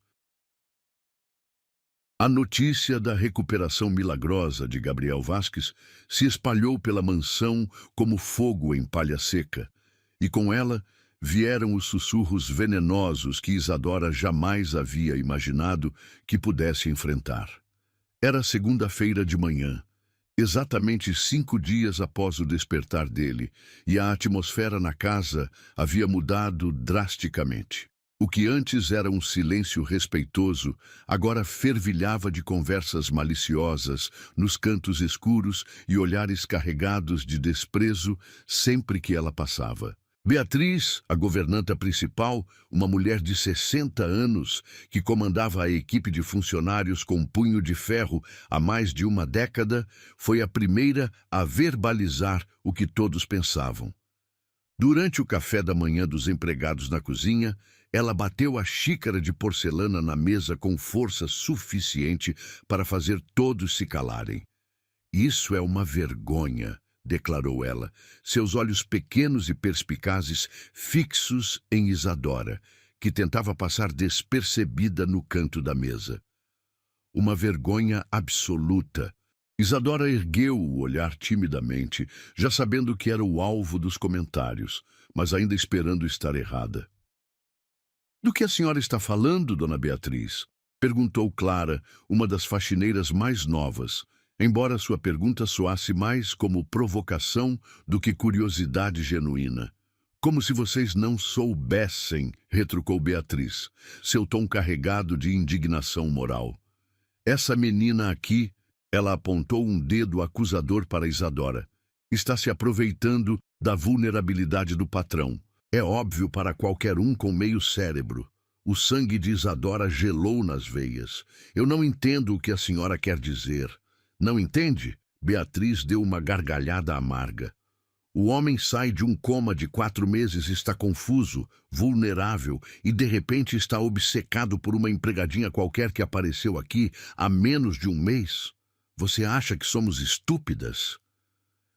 A notícia da recuperação milagrosa de Gabriel Vasques se espalhou pela mansão como fogo em palha seca, e com ela vieram os sussurros venenosos que Isadora jamais havia imaginado que pudesse enfrentar. Era segunda-feira de manhã, exatamente 5 dias após o despertar dele, e a atmosfera na casa havia mudado drasticamente. O que antes era um silêncio respeitoso, agora fervilhava de conversas maliciosas, nos cantos escuros e olhares carregados de desprezo sempre que ela passava. Beatriz, a governanta principal, uma mulher de 60 anos, que comandava a equipe de funcionários com punho de ferro há mais de uma década, foi a primeira a verbalizar o que todos pensavam. Durante o café da manhã dos empregados na cozinha, ela bateu a xícara de porcelana na mesa com força suficiente para fazer todos se calarem. Isso é uma vergonha, declarou ela, seus olhos pequenos e perspicazes fixos em Isadora, que tentava passar despercebida no canto da mesa. Uma vergonha absoluta. Isadora ergueu o olhar timidamente, já sabendo que era o alvo dos comentários, mas ainda esperando estar errada. "Do que a senhora está falando, dona Beatriz?" perguntou Clara, uma das faxineiras mais novas, embora sua pergunta soasse mais como provocação do que curiosidade genuína. "Como se vocês não soubessem", retrucou Beatriz, seu tom carregado de indignação moral. "Essa menina aqui", ela apontou um dedo acusador para Isadora, "está se aproveitando da vulnerabilidade do patrão. É óbvio para qualquer um com meio cérebro." O sangue de Isadora gelou nas veias. "Eu não entendo o que a senhora quer dizer." "Não entende?" Beatriz deu uma gargalhada amarga. "O homem sai de um coma de 4 meses, está confuso, vulnerável e de repente está obcecado por uma empregadinha qualquer que apareceu aqui há menos de um mês. Você acha que somos estúpidas?"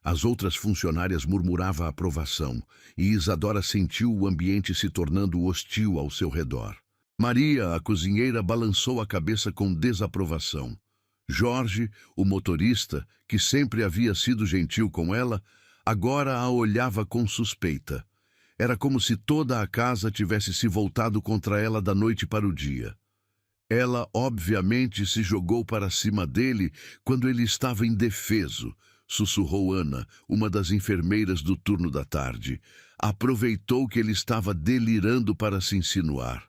As outras funcionárias murmuravam a aprovação, e Isadora sentiu o ambiente se tornando hostil ao seu redor. Maria, a cozinheira, balançou a cabeça com desaprovação. Jorge, o motorista, que sempre havia sido gentil com ela, agora a olhava com suspeita. Era como se toda a casa tivesse se voltado contra ela da noite para o dia. Ela, obviamente, se jogou para cima dele quando ele estava indefeso, sussurrou Ana, uma das enfermeiras do turno da tarde. Aproveitou que ele estava delirando para se insinuar.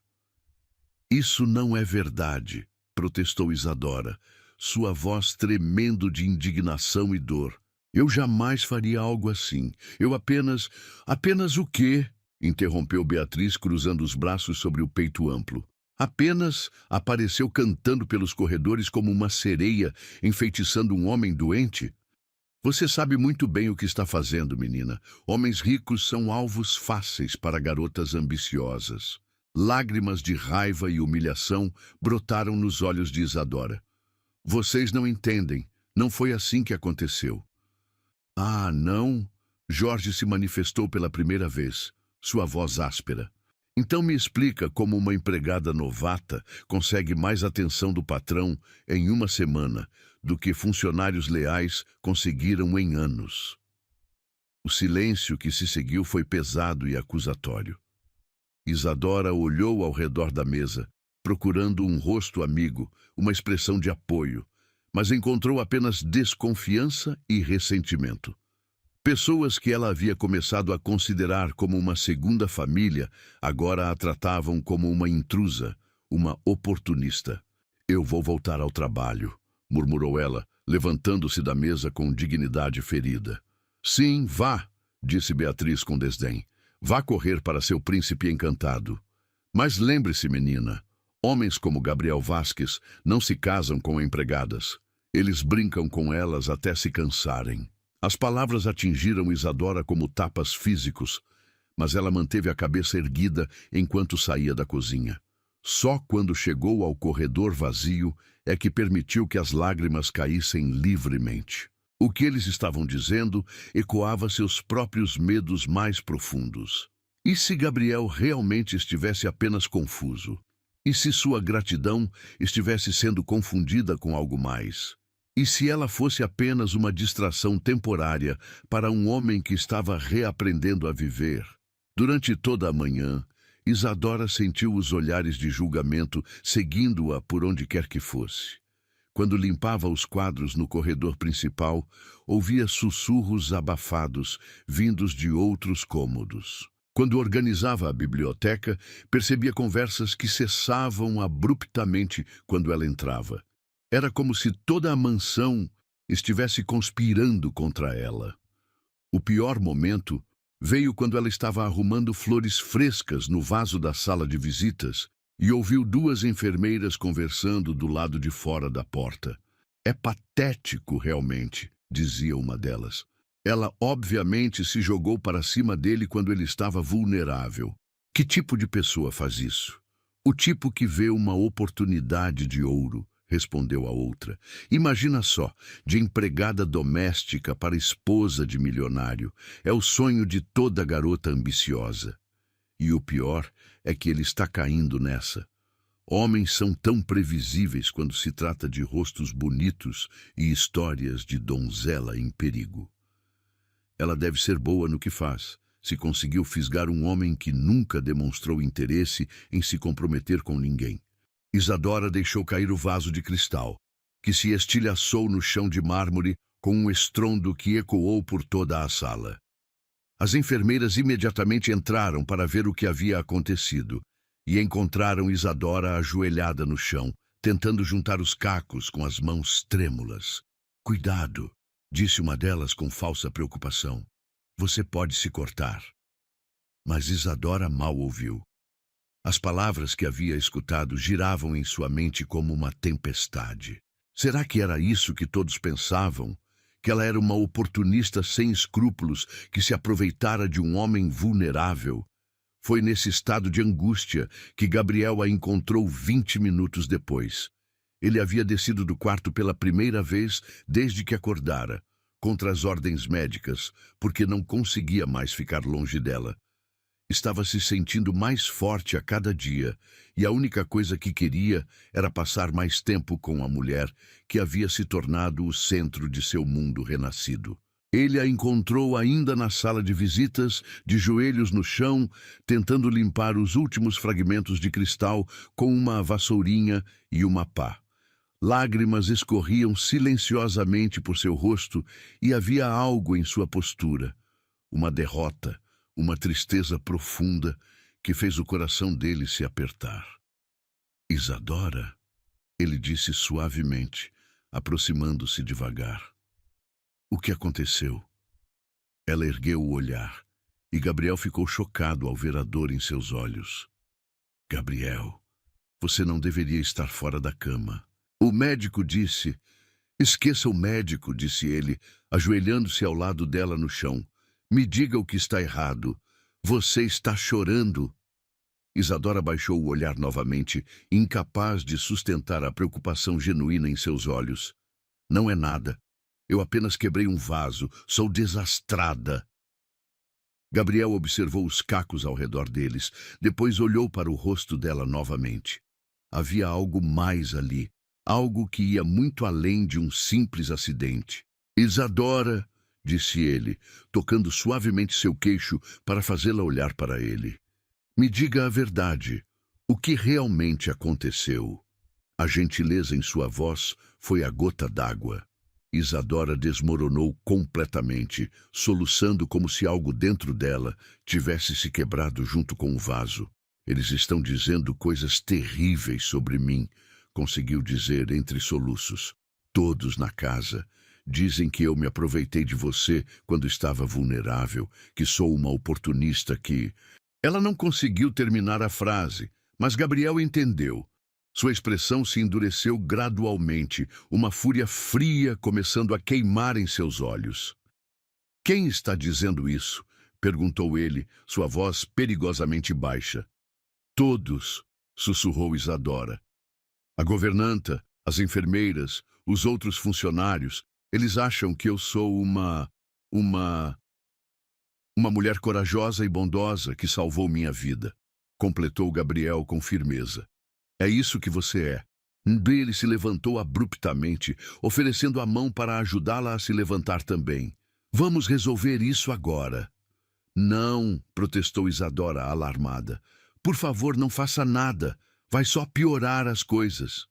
"Isso não é verdade", protestou Isadora, sua voz tremendo de indignação e dor. "Eu jamais faria algo assim. Eu apenas..." "Apenas o quê?" interrompeu Beatriz, cruzando os braços sobre o peito amplo. "Apenas apareceu cantando pelos corredores como uma sereia, enfeitiçando um homem doente? Você sabe muito bem o que está fazendo, menina. Homens ricos são alvos fáceis para garotas ambiciosas." Lágrimas de raiva e humilhação brotaram nos olhos de Isadora. "Vocês não entendem. Não foi assim que aconteceu." "Ah, não?" Jorge se manifestou pela primeira vez, sua voz áspera. "Então me explica como uma empregada novata consegue mais atenção do patrão em uma semana do que funcionários leais conseguiram em anos." O silêncio que se seguiu foi pesado e acusatório. Isadora olhou ao redor da mesa, procurando um rosto amigo, uma expressão de apoio, mas encontrou apenas desconfiança e ressentimento. Pessoas que ela havia começado a considerar como uma segunda família, agora a tratavam como uma intrusa, uma oportunista. "Eu vou voltar ao trabalho", murmurou ela, levantando-se da mesa com dignidade ferida. "Sim, vá", disse Beatriz com desdém. "Vá correr para seu príncipe encantado. Mas lembre-se, menina, homens como Gabriel Vasques não se casam com empregadas. Eles brincam com elas até se cansarem." As palavras atingiram Isadora como tapas físicos, mas ela manteve a cabeça erguida enquanto saía da cozinha. Só quando chegou ao corredor vazio é que permitiu que as lágrimas caíssem livremente. O que eles estavam dizendo ecoava seus próprios medos mais profundos. E se Gabriel realmente estivesse apenas confuso? E se sua gratidão estivesse sendo confundida com algo mais? E se ela fosse apenas uma distração temporária para um homem que estava reaprendendo a viver? Durante toda a manhã, Isadora sentiu os olhares de julgamento seguindo-a por onde quer que fosse. Quando limpava os quadros no corredor principal, ouvia sussurros abafados, vindos de outros cômodos. Quando organizava a biblioteca, percebia conversas que cessavam abruptamente quando ela entrava. Era como se toda a mansão estivesse conspirando contra ela. O pior momento veio quando ela estava arrumando flores frescas no vaso da sala de visitas e ouviu 2 enfermeiras conversando do lado de fora da porta. "É patético, realmente", dizia uma delas. "Ela obviamente se jogou para cima dele quando ele estava vulnerável. Que tipo de pessoa faz isso? O tipo que vê uma oportunidade de ouro", respondeu a outra. Imagina só, de empregada doméstica para esposa de milionário. É o sonho de toda garota ambiciosa. E o pior é que ele está caindo nessa. Homens são tão previsíveis quando se trata de rostos bonitos e histórias de donzela em perigo. Ela deve ser boa no que faz, se conseguiu fisgar um homem que nunca demonstrou interesse em se comprometer com ninguém. Isadora deixou cair o vaso de cristal, que se estilhaçou no chão de mármore com um estrondo que ecoou por toda a sala. As enfermeiras imediatamente entraram para ver o que havia acontecido e encontraram Isadora ajoelhada no chão, tentando juntar os cacos com as mãos trêmulas. Cuidado, disse uma delas com falsa preocupação. Você pode se cortar. Mas Isadora mal ouviu. As palavras que havia escutado giravam em sua mente como uma tempestade. Será que era isso que todos pensavam? Que ela era uma oportunista sem escrúpulos que se aproveitara de um homem vulnerável? Foi nesse estado de angústia que Gabriel a encontrou 20 minutos depois. Ele havia descido do quarto pela primeira vez desde que acordara, contra as ordens médicas, porque não conseguia mais ficar longe dela. Estava se sentindo mais forte a cada dia, e a única coisa que queria era passar mais tempo com a mulher que havia se tornado o centro de seu mundo renascido. Ele a encontrou ainda na sala de visitas, de joelhos no chão, tentando limpar os últimos fragmentos de cristal com uma vassourinha e uma pá. Lágrimas escorriam silenciosamente por seu rosto e havia algo em sua postura. Uma derrota, uma tristeza profunda que fez o coração dele se apertar. Isadora, ele disse suavemente, aproximando-se devagar. O que aconteceu? Ela ergueu o olhar, e Gabriel ficou chocado ao ver a dor em seus olhos. Gabriel, você não deveria estar fora da cama. O médico disse... Esqueça o médico, disse ele, ajoelhando-se ao lado dela no chão. Me diga o que está errado. Você está chorando. Isadora baixou o olhar novamente, incapaz de sustentar a preocupação genuína em seus olhos. Não é nada. Eu apenas quebrei um vaso. Sou desastrada. Gabriel observou os cacos ao redor deles. Depois olhou para o rosto dela novamente. Havia algo mais ali. Algo que ia muito além de um simples acidente. Isadora, disse ele, tocando suavemente seu queixo para fazê-la olhar para ele. Me diga a verdade. O que realmente aconteceu? A gentileza em sua voz foi a gota d'água. Isadora desmoronou completamente, soluçando como se algo dentro dela tivesse se quebrado junto com o vaso. Eles estão dizendo coisas terríveis sobre mim, conseguiu dizer entre soluços. Todos na casa dizem que eu me aproveitei de você quando estava vulnerável, que sou uma oportunista que... Ela não conseguiu terminar a frase, mas Gabriel entendeu. Sua expressão se endureceu gradualmente, uma fúria fria começando a queimar em seus olhos. Quem está dizendo isso? Perguntou ele, sua voz perigosamente baixa. Todos, sussurrou Isadora. A governanta, as enfermeiras, os outros funcionários, eles acham que eu sou uma mulher corajosa e bondosa que salvou minha vida, completou Gabriel com firmeza. É isso que você é. Ele se levantou abruptamente, oferecendo a mão para ajudá-la a se levantar também. Vamos resolver isso agora. Não, protestou Isadora, alarmada. Por favor, não faça nada. Vai só piorar as coisas.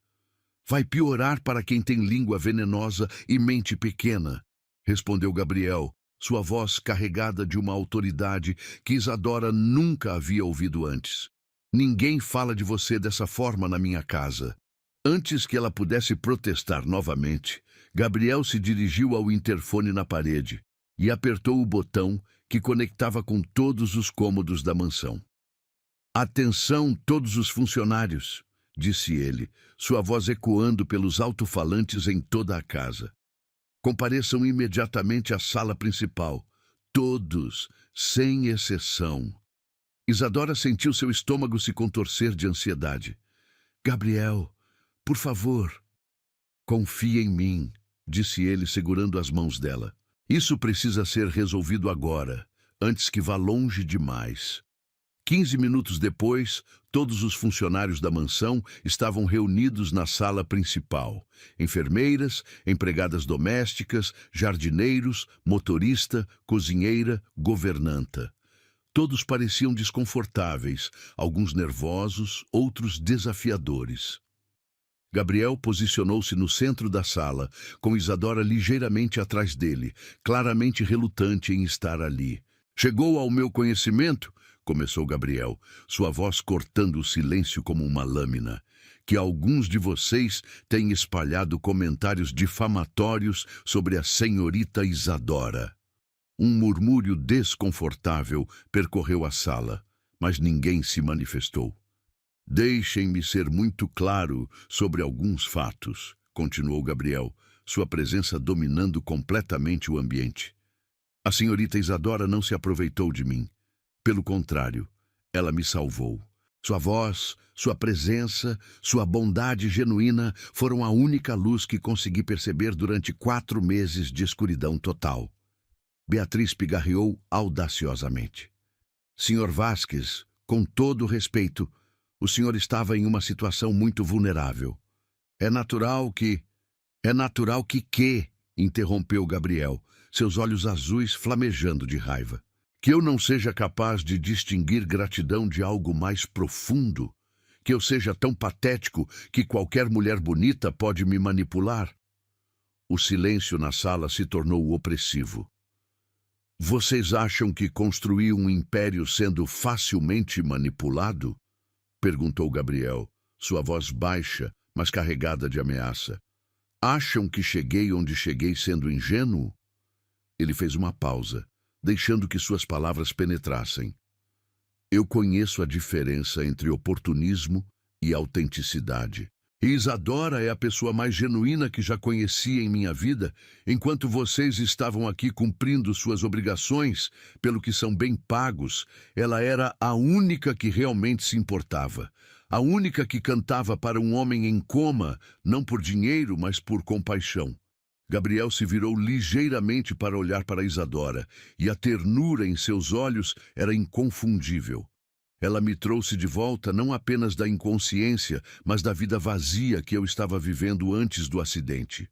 Vai piorar para quem tem língua venenosa e mente pequena, respondeu Gabriel, sua voz carregada de uma autoridade que Isadora nunca havia ouvido antes. Ninguém fala de você dessa forma na minha casa. Antes que ela pudesse protestar novamente, Gabriel se dirigiu ao interfone na parede e apertou o botão que conectava com todos os cômodos da mansão. Atenção, todos os funcionários, disse ele, sua voz ecoando pelos alto-falantes em toda a casa. Compareçam imediatamente à sala principal. Todos, sem exceção. Isadora sentiu seu estômago se contorcer de ansiedade. Gabriel, por favor, Confie em mim, disse ele segurando as mãos dela. Isso precisa ser resolvido agora, antes que vá longe demais. 15 minutos depois, todos os funcionários da mansão estavam reunidos na sala principal. Enfermeiras, empregadas domésticas, jardineiros, motorista, cozinheira, governanta. Todos pareciam desconfortáveis, alguns nervosos, outros desafiadores. Gabriel posicionou-se no centro da sala, com Isadora ligeiramente atrás dele, claramente relutante em estar ali. Chegou ao meu conhecimento, começou Gabriel, sua voz cortando o silêncio como uma lâmina, que alguns de vocês têm espalhado comentários difamatórios sobre a senhorita Isadora. Um murmúrio desconfortável percorreu a sala, mas ninguém se manifestou. Deixem-me ser muito claro sobre alguns fatos, continuou Gabriel, sua presença dominando completamente o ambiente. A senhorita Isadora não se aproveitou de mim. Pelo contrário, ela me salvou. Sua voz, sua presença, sua bondade genuína foram a única luz que consegui perceber durante 4 meses de escuridão total. Beatriz pigarreou audaciosamente. Senhor Vasques, com todo respeito, o senhor estava em uma situação muito vulnerável. É natural que... interrompeu Gabriel, seus olhos azuis flamejando de raiva. Que eu não seja capaz de distinguir gratidão de algo mais profundo? Que eu seja tão patético que qualquer mulher bonita pode me manipular? O silêncio na sala se tornou opressivo. Vocês acham que construí um império sendo facilmente manipulado? Perguntou Gabriel, sua voz baixa, mas carregada de ameaça. Acham que cheguei onde cheguei sendo ingênuo? Ele fez uma pausa, deixando que suas palavras penetrassem. Eu conheço a diferença entre oportunismo e autenticidade. E Isadora é a pessoa mais genuína que já conheci em minha vida, enquanto vocês estavam aqui cumprindo suas obrigações, pelo que são bem pagos, ela era a única que realmente se importava. A única que cantava para um homem em coma, não por dinheiro, mas por compaixão. Gabriel se virou ligeiramente para olhar para Isadora, e a ternura em seus olhos era inconfundível. Ela me trouxe de volta não apenas da inconsciência, mas da vida vazia que eu estava vivendo antes do acidente.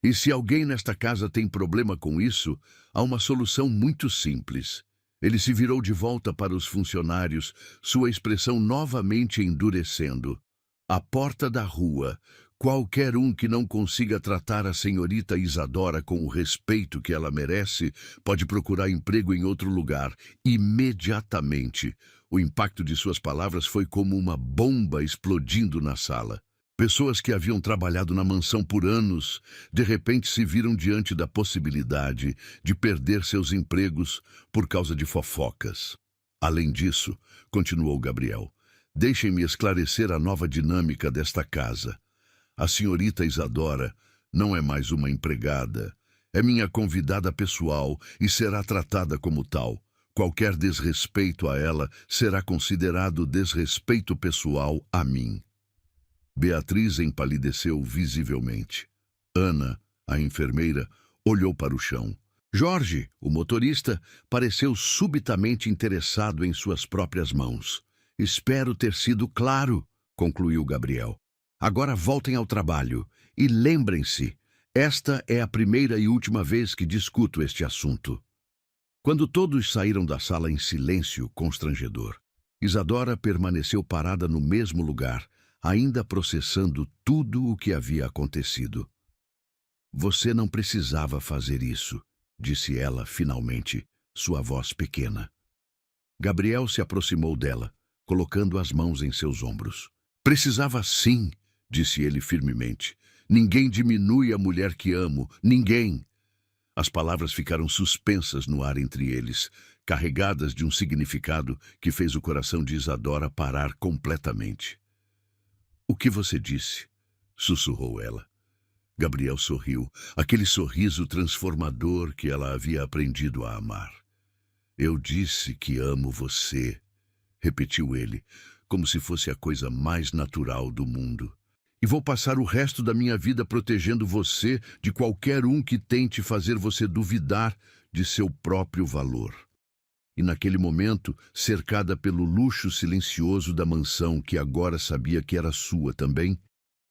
E se alguém nesta casa tem problema com isso, há uma solução muito simples. Ele se virou de volta para os funcionários, sua expressão novamente endurecendo. À porta da rua, qualquer um que não consiga tratar a senhorita Isadora com o respeito que ela merece, pode procurar emprego em outro lugar, imediatamente. O impacto de suas palavras foi como uma bomba explodindo na sala. Pessoas que haviam trabalhado na mansão por anos, de repente se viram diante da possibilidade de perder seus empregos por causa de fofocas. Além disso, continuou Gabriel, deixem-me esclarecer a nova dinâmica desta casa. A senhorita Isadora não é mais uma empregada. É minha convidada pessoal e será tratada como tal. Qualquer desrespeito a ela será considerado desrespeito pessoal a mim. Beatriz empalideceu visivelmente. Ana, a enfermeira, olhou para o chão. Jorge, o motorista, pareceu subitamente interessado em suas próprias mãos. Espero ter sido claro, concluiu Gabriel. Agora voltem ao trabalho e lembrem-se, esta é a primeira e última vez que discuto este assunto. Quando todos saíram da sala em silêncio constrangedor, Isadora permaneceu parada no mesmo lugar, ainda processando tudo o que havia acontecido. Você não precisava fazer isso, disse ela finalmente, sua voz pequena. Gabriel se aproximou dela, colocando as mãos em seus ombros. Precisava sim, disse ele firmemente. Ninguém diminui a mulher que amo, ninguém. As palavras ficaram suspensas no ar entre eles, carregadas de um significado que fez o coração de Isadora parar completamente. O que você disse? Sussurrou ela. Gabriel sorriu, aquele sorriso transformador que ela havia aprendido a amar. Eu disse que amo você, repetiu ele, como se fosse a coisa mais natural do mundo. e vou passar o resto da minha vida protegendo você de qualquer um que tente fazer você duvidar de seu próprio valor. E naquele momento, cercada pelo luxo silencioso da mansão que agora sabia que era sua também,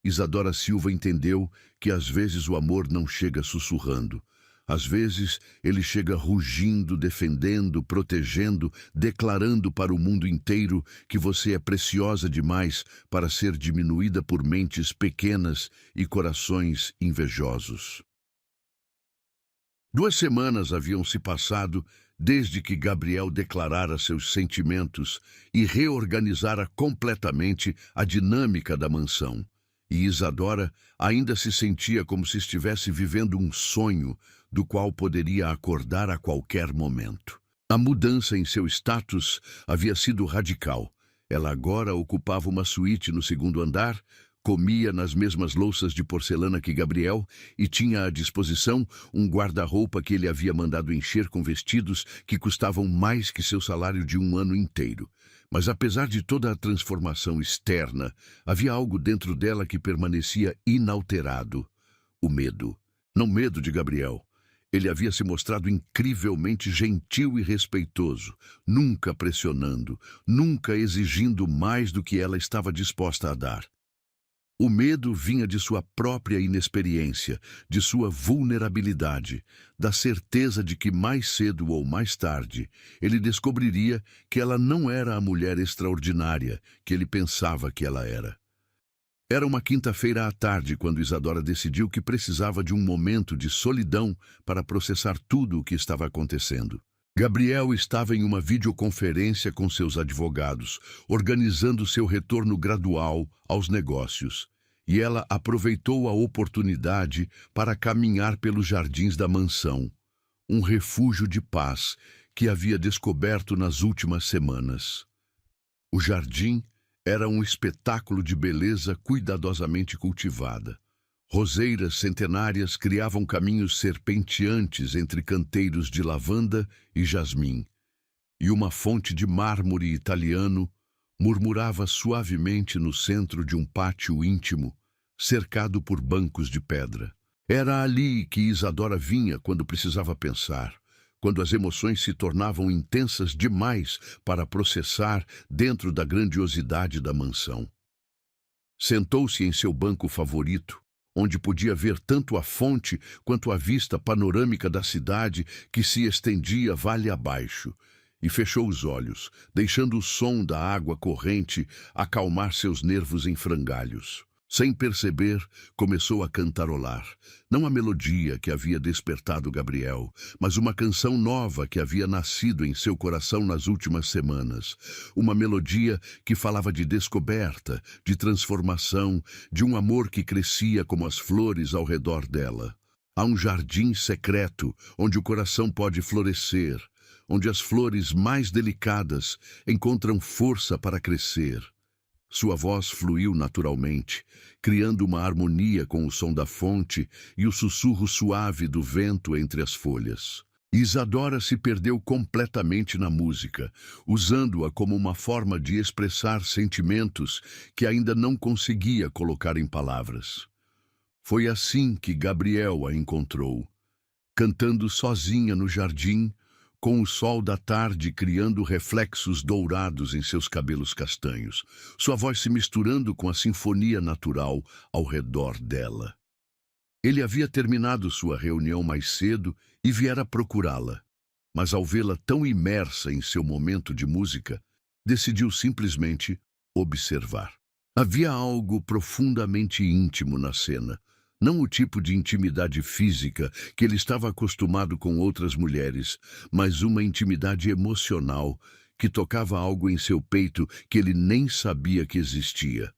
Isadora Silva entendeu que às vezes o amor não chega sussurrando. Às vezes ele chega rugindo, defendendo, protegendo, declarando para o mundo inteiro que você é preciosa demais para ser diminuída por mentes pequenas e corações invejosos. 2 semanas haviam se passado desde que Gabriel declarara seus sentimentos e reorganizara completamente a dinâmica da mansão. E Isadora ainda se sentia como se estivesse vivendo um sonho do qual poderia acordar a qualquer momento. A mudança em seu status havia sido radical. Ela agora ocupava uma suíte no 2º andar, comia nas mesmas louças de porcelana que Gabriel e tinha à disposição um guarda-roupa que ele havia mandado encher com vestidos que custavam mais que seu salário de um ano inteiro. Mas apesar de toda a transformação externa, havia algo dentro dela que permanecia inalterado: o medo. Não medo de Gabriel. Ele havia se mostrado incrivelmente gentil e respeitoso, nunca pressionando, nunca exigindo mais do que ela estava disposta a dar. O medo vinha de sua própria inexperiência, de sua vulnerabilidade, da certeza de que mais cedo ou mais tarde ele descobriria que ela não era a mulher extraordinária que ele pensava que ela era. Era uma quinta-feira à tarde quando Isadora decidiu que precisava de um momento de solidão para processar tudo o que estava acontecendo. Gabriel estava em uma videoconferência com seus advogados, organizando seu retorno gradual aos negócios, e ela aproveitou a oportunidade para caminhar pelos jardins da mansão, um refúgio de paz que havia descoberto nas últimas semanas. O jardim era um espetáculo de beleza cuidadosamente cultivada. Roseiras centenárias criavam caminhos serpenteantes entre canteiros de lavanda e jasmim, e uma fonte de mármore italiano murmurava suavemente no centro de um pátio íntimo, cercado por bancos de pedra. Era ali que Isadora vinha quando precisava pensar, quando as emoções se tornavam intensas demais para processar dentro da grandiosidade da mansão. Sentou-se em seu banco favorito, onde podia ver tanto a fonte quanto a vista panorâmica da cidade que se estendia vale abaixo, e fechou os olhos, deixando o som da água corrente acalmar seus nervos em frangalhos. Sem perceber, começou a cantarolar, não a melodia que havia despertado Gabriel, mas uma canção nova que havia nascido em seu coração nas últimas semanas. Uma melodia que falava de descoberta, de transformação, de um amor que crescia como as flores ao redor dela. Há um jardim secreto onde o coração pode florescer, onde as flores mais delicadas encontram força para crescer. Sua voz fluiu naturalmente, criando uma harmonia com o som da fonte e o sussurro suave do vento entre as folhas. Isadora se perdeu completamente na música, usando-a como uma forma de expressar sentimentos que ainda não conseguia colocar em palavras. Foi assim que Gabriel a encontrou, cantando sozinha no jardim, com o sol da tarde criando reflexos dourados em seus cabelos castanhos, sua voz se misturando com a sinfonia natural ao redor dela. Ele havia terminado sua reunião mais cedo e viera procurá-la, mas ao vê-la tão imersa em seu momento de música, decidiu simplesmente observar. Havia algo profundamente íntimo na cena, não o tipo de intimidade física que ele estava acostumado com outras mulheres, mas uma intimidade emocional que tocava algo em seu peito que ele nem sabia que existia.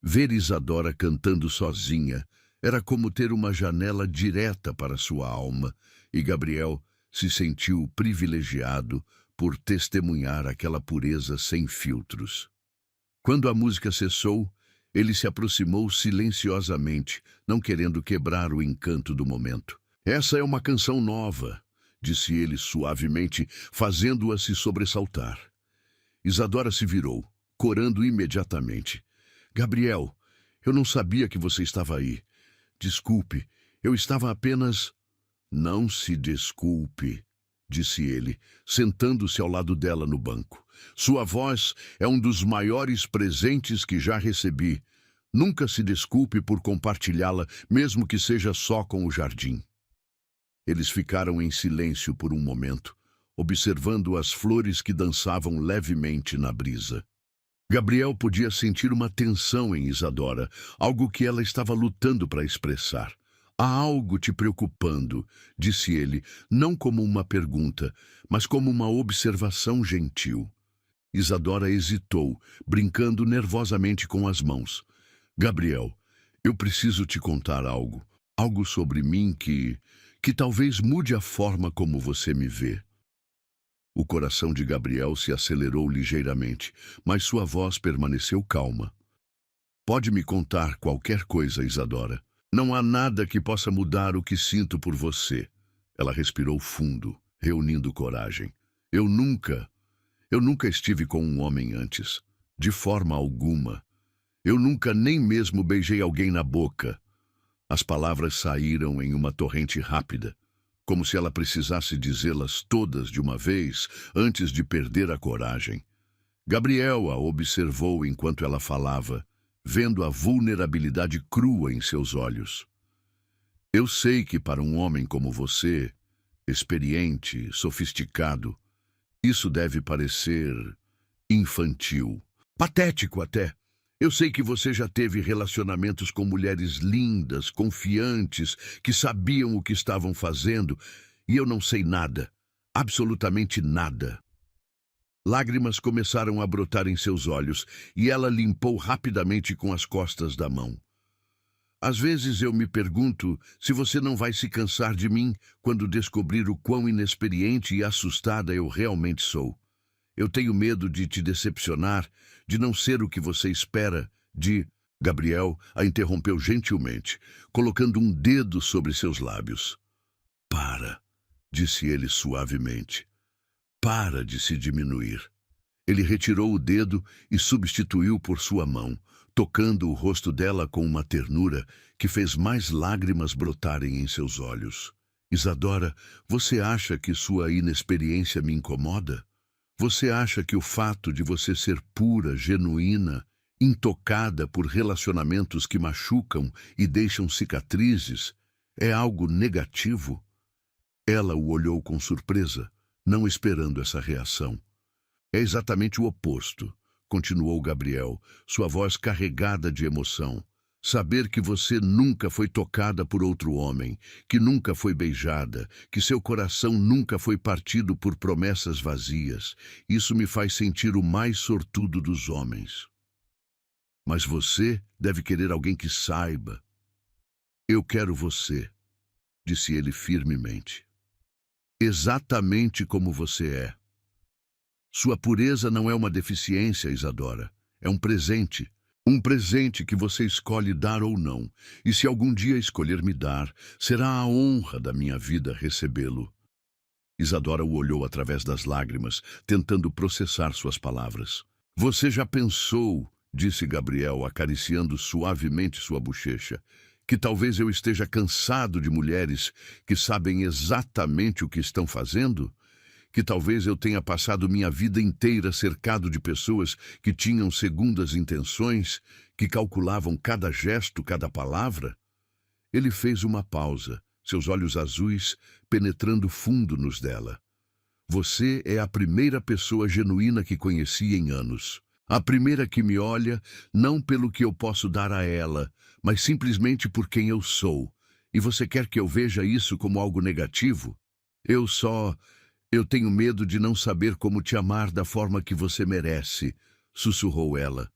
Ver Isadora cantando sozinha era como ter uma janela direta para sua alma, e Gabriel se sentiu privilegiado por testemunhar aquela pureza sem filtros. Quando a música cessou, ele se aproximou silenciosamente, não querendo quebrar o encanto do momento. "Essa é uma canção nova", disse ele suavemente, fazendo-a se sobressaltar. Isadora se virou, corando imediatamente. "Gabriel, Eu não sabia que você estava aí. Desculpe, eu estava apenas... Não se desculpe, disse ele, sentando-se ao lado dela no banco. Sua voz é um dos maiores presentes que já recebi. Nunca se desculpe por compartilhá-la, mesmo que seja só com o jardim. Eles ficaram em silêncio por um momento, observando as flores que dançavam levemente na brisa. Gabriel podia sentir uma tensão em Isadora, algo que ela estava lutando para expressar. Há algo te preocupando, disse ele, não como uma pergunta, mas como uma observação gentil. Isadora hesitou, brincando nervosamente com as mãos. Gabriel, eu preciso te contar algo. Algo sobre mim que talvez mude a forma como você me vê. O coração de Gabriel se acelerou ligeiramente, mas sua voz permaneceu calma. Pode me contar qualquer coisa, Isadora. Não há nada que possa mudar o que sinto por você. Ela respirou fundo, reunindo coragem. Eu nunca estive com um homem antes. De forma alguma. Eu nunca nem mesmo beijei alguém na boca. As palavras saíram em uma torrente rápida, como se ela precisasse dizê-las todas de uma vez antes de perder a coragem. Gabriel a observou enquanto ela falava, vendo a vulnerabilidade crua em seus olhos. Eu sei que para um homem como você, experiente, sofisticado, isso deve parecer infantil, patético até. Eu sei que você já teve relacionamentos com mulheres lindas, confiantes, que sabiam o que estavam fazendo, e eu não sei nada, absolutamente nada. Lágrimas começaram a brotar em seus olhos, e ela limpou rapidamente com as costas da mão. Às vezes eu me pergunto se você não vai se cansar de mim quando descobrir o quão inexperiente e assustada eu realmente sou. Eu tenho medo de te decepcionar, de não ser o que você espera, de... Gabriel a interrompeu gentilmente, colocando um dedo sobre seus lábios. Para, disse ele suavemente. Para de se diminuir. Ele retirou o dedo e substituiu por sua mão, tocando o rosto dela com uma ternura que fez mais lágrimas brotarem em seus olhos. Isadora, você acha que sua inexperiência me incomoda? Você acha que o fato de você ser pura, genuína, intocada por relacionamentos que machucam e deixam cicatrizes, é algo negativo? Ela o olhou com surpresa, não esperando essa reação. É exatamente o oposto, continuou Gabriel, sua voz carregada de emoção. Saber que você nunca foi tocada por outro homem, que nunca foi beijada, que seu coração nunca foi partido por promessas vazias, isso me faz sentir o mais sortudo dos homens. Mas você deve querer alguém que saiba. Eu quero você, disse ele firmemente. Exatamente como você é. Sua pureza não é uma deficiência, Isadora. É um presente. Um presente que você escolhe dar ou não, e se algum dia escolher me dar, será a honra da minha vida recebê-lo. Isadora o olhou através das lágrimas, tentando processar suas palavras. Você já pensou, disse Gabriel, acariciando suavemente sua bochecha, que talvez eu esteja cansado de mulheres que sabem exatamente o que estão fazendo? Que talvez eu tenha passado minha vida inteira cercado de pessoas que tinham segundas intenções, que calculavam cada gesto, cada palavra? Ele fez uma pausa, seus olhos azuis penetrando fundo nos dela. Você é a primeira pessoa genuína que conheci em anos. A primeira que me olha, não pelo que eu posso dar a ela, mas simplesmente por quem eu sou. E você quer que eu veja isso como algo negativo? Eu tenho medo de não saber como te amar da forma que você merece, sussurrou ela.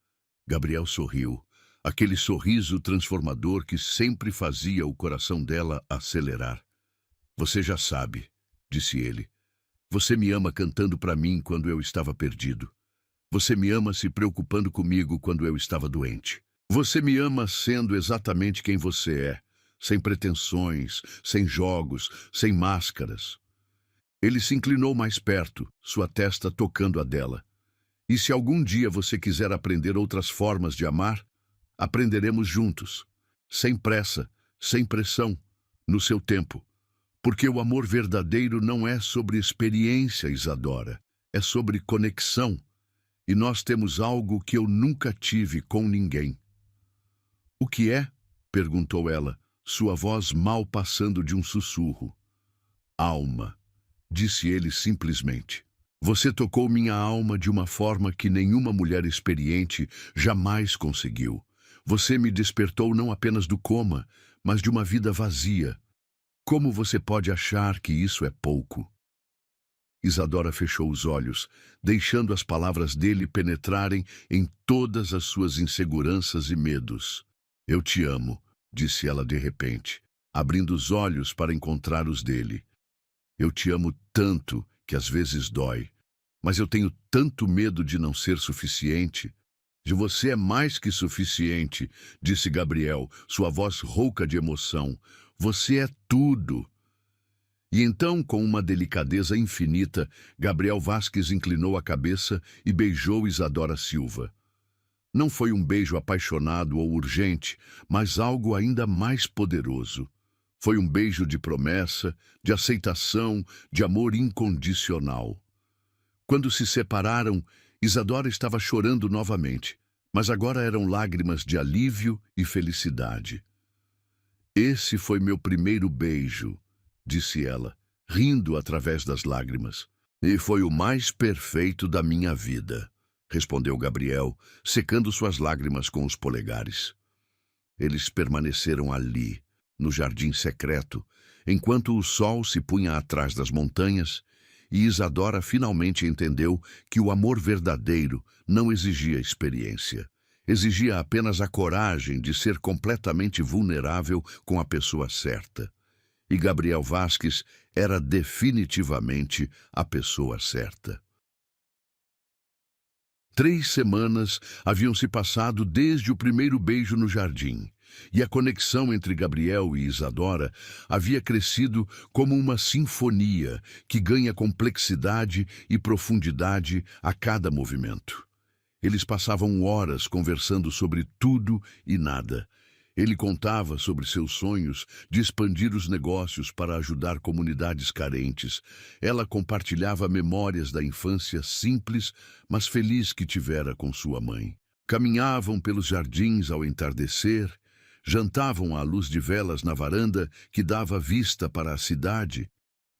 Gabriel sorriu, aquele sorriso transformador que sempre fazia o coração dela acelerar. Você já sabe, disse ele. Você me ama cantando para mim quando eu estava perdido. Você me ama se preocupando comigo quando eu estava doente. Você me ama sendo exatamente quem você é, sem pretensões, sem jogos, sem máscaras. Ele se inclinou mais perto, sua testa tocando a dela. E se algum dia você quiser aprender outras formas de amar, Aprenderemos juntos, sem pressa, sem pressão, no seu tempo. Porque o amor verdadeiro não é sobre experiência, Isadora, é sobre conexão. E nós temos algo que eu nunca tive com ninguém. O que é? Perguntou ela, sua voz mal passando de um sussurro. Alma, disse ele simplesmente. Você tocou minha alma de uma forma que nenhuma mulher experiente jamais conseguiu. Você me despertou não apenas do coma, mas de uma vida vazia. Como você pode achar que isso é pouco? Isadora fechou os olhos, deixando as palavras dele penetrarem em todas as suas inseguranças e medos. Eu te amo, disse ela de repente, abrindo os olhos para encontrar os dele. Eu te amo tanto que às vezes dói, mas eu tenho tanto medo de não ser suficiente. De você é mais que suficiente, disse Gabriel, sua voz rouca de emoção. Você é tudo. E então, com uma delicadeza infinita, Gabriel Vasques inclinou a cabeça e beijou Isadora Silva. Não foi um beijo apaixonado ou urgente, mas algo ainda mais poderoso. Foi um beijo de promessa, de aceitação, de amor incondicional. Quando se separaram, Isadora estava chorando novamente, mas agora eram lágrimas de alívio e felicidade. Esse foi meu primeiro beijo, disse ela, rindo através das lágrimas. E foi o mais perfeito da minha vida, respondeu Gabriel, secando suas lágrimas com os polegares. Eles permaneceram ali, no jardim secreto, enquanto o sol se punha atrás das montanhas, e Isadora finalmente entendeu que o amor verdadeiro não exigia experiência. Exigia apenas a coragem de ser completamente vulnerável com a pessoa certa. E Gabriel Vasques era definitivamente a pessoa certa. 3 semanas haviam se passado desde o primeiro beijo no jardim, e a conexão entre Gabriel e Isadora havia crescido como uma sinfonia que ganha complexidade e profundidade a cada movimento. Eles passavam horas conversando sobre tudo e nada. Ele contava sobre seus sonhos de expandir os negócios para ajudar comunidades carentes. Ela compartilhava memórias da infância simples, mas feliz que tivera com sua mãe. Caminhavam pelos jardins ao entardecer, jantavam à luz de velas na varanda que dava vista para a cidade,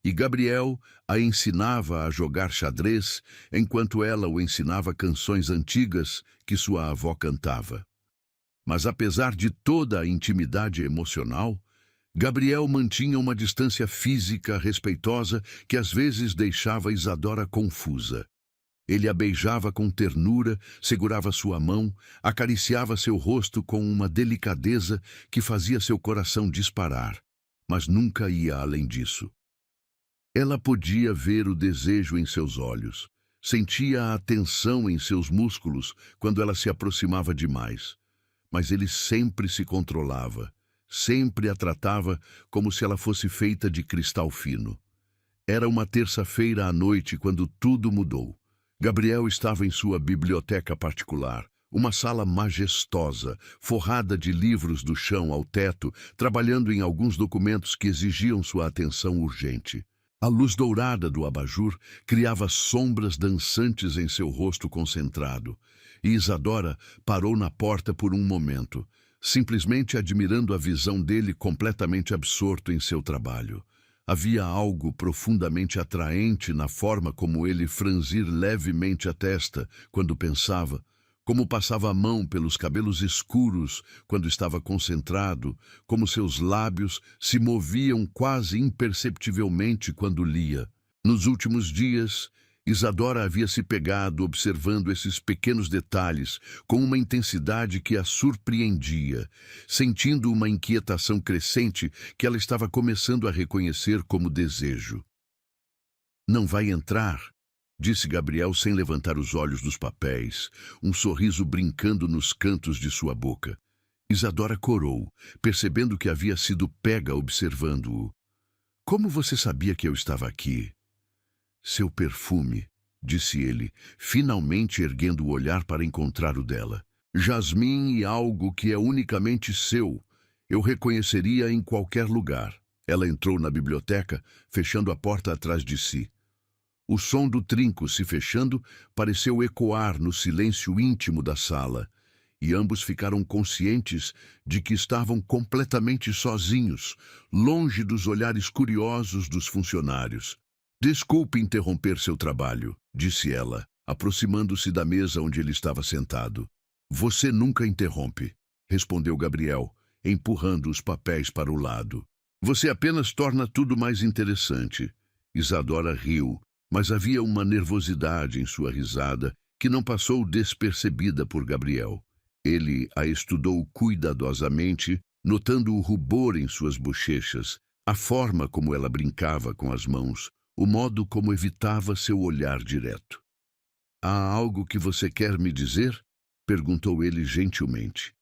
e Gabriel a ensinava a jogar xadrez, enquanto ela o ensinava canções antigas que sua avó cantava. Mas apesar de toda a intimidade emocional, Gabriel mantinha uma distância física respeitosa que às vezes deixava Isadora confusa. Ele a beijava com ternura, segurava sua mão, acariciava seu rosto com uma delicadeza que fazia seu coração disparar, mas nunca ia além disso. Ela podia ver o desejo em seus olhos, sentia a tensão em seus músculos quando ela se aproximava demais. Mas ele sempre se controlava, sempre a tratava como se ela fosse feita de cristal fino. Era uma terça-feira à noite quando tudo mudou. Gabriel estava em sua biblioteca particular, uma sala majestosa, forrada de livros do chão ao teto, trabalhando em alguns documentos que exigiam sua atenção urgente. A luz dourada do abajur criava sombras dançantes em seu rosto concentrado, e Isadora parou na porta por um momento, simplesmente admirando a visão dele completamente absorto em seu trabalho. Havia algo profundamente atraente na forma como ele franzir levemente a testa quando pensava, como passava a mão pelos cabelos escuros quando estava concentrado, como seus lábios se moviam quase imperceptivelmente quando lia. Nos últimos dias, Isadora havia se pegado observando esses pequenos detalhes com uma intensidade que a surpreendia, sentindo uma inquietação crescente que ela estava começando a reconhecer como desejo. "Não vai entrar?", disse Gabriel sem levantar os olhos dos papéis, um sorriso brincando nos cantos de sua boca. Isadora corou, percebendo que havia sido pega observando-o. "Como você sabia que eu estava aqui?" "Seu perfume", disse ele, finalmente erguendo o olhar para encontrar o dela. Jasmim e algo que é unicamente seu. Eu reconheceria em qualquer lugar. Ela entrou na biblioteca, fechando a porta atrás de si. O som do trinco se fechando pareceu ecoar no silêncio íntimo da sala, e ambos ficaram conscientes de que estavam completamente sozinhos, longe dos olhares curiosos dos funcionários. Desculpe interromper seu trabalho, disse ela, aproximando-se da mesa onde ele estava sentado. Você nunca interrompe, respondeu Gabriel, empurrando os papéis para o lado. Você apenas torna tudo mais interessante. Isadora riu, mas havia uma nervosidade em sua risada que não passou despercebida por Gabriel. Ele a estudou cuidadosamente, notando o rubor em suas bochechas, a forma como ela brincava com as mãos, o modo como evitava seu olhar direto. Há algo que você quer me dizer? Perguntou ele gentilmente.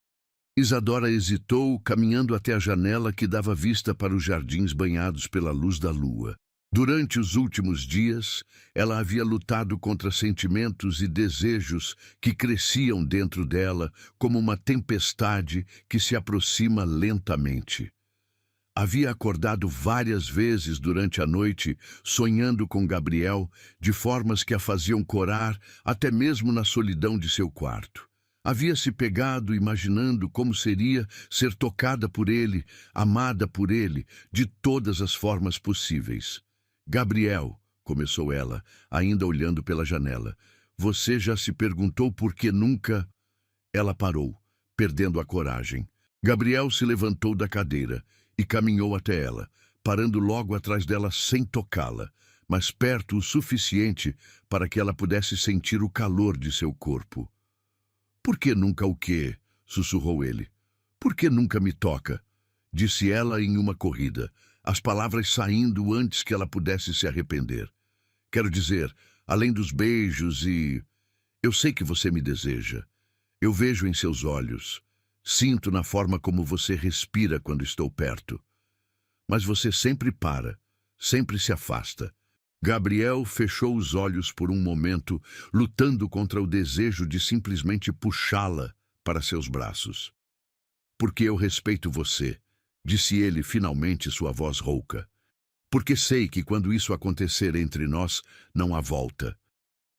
Isadora hesitou, caminhando até a janela que dava vista para os jardins banhados pela luz da lua. Durante os últimos dias, ela havia lutado contra sentimentos e desejos que cresciam dentro dela como uma tempestade que se aproxima lentamente. Havia acordado várias vezes durante a noite, sonhando com Gabriel, de formas que a faziam corar até mesmo na solidão de seu quarto. Havia se pegado imaginando como seria ser tocada por ele, amada por ele, de todas as formas possíveis. Gabriel, começou ela, ainda olhando pela janela, você já se perguntou por que nunca... Ela parou, perdendo a coragem. Gabriel se levantou da cadeira e caminhou até ela, parando logo atrás dela sem tocá-la, mas perto o suficiente para que ela pudesse sentir o calor de seu corpo. Por que nunca o quê? Sussurrou ele. Por que nunca me toca? Disse ela em uma corrida, as palavras saindo antes que ela pudesse se arrepender. Quero dizer, além dos beijos e... Eu sei que você me deseja. Eu vejo em seus olhos. Sinto na forma como você respira quando estou perto. Mas você sempre para, sempre se afasta. Gabriel fechou os olhos por um momento, lutando contra o desejo de simplesmente puxá-la para seus braços. Porque eu respeito você, disse ele finalmente, sua voz rouca. Porque sei que quando isso acontecer entre nós, não há volta.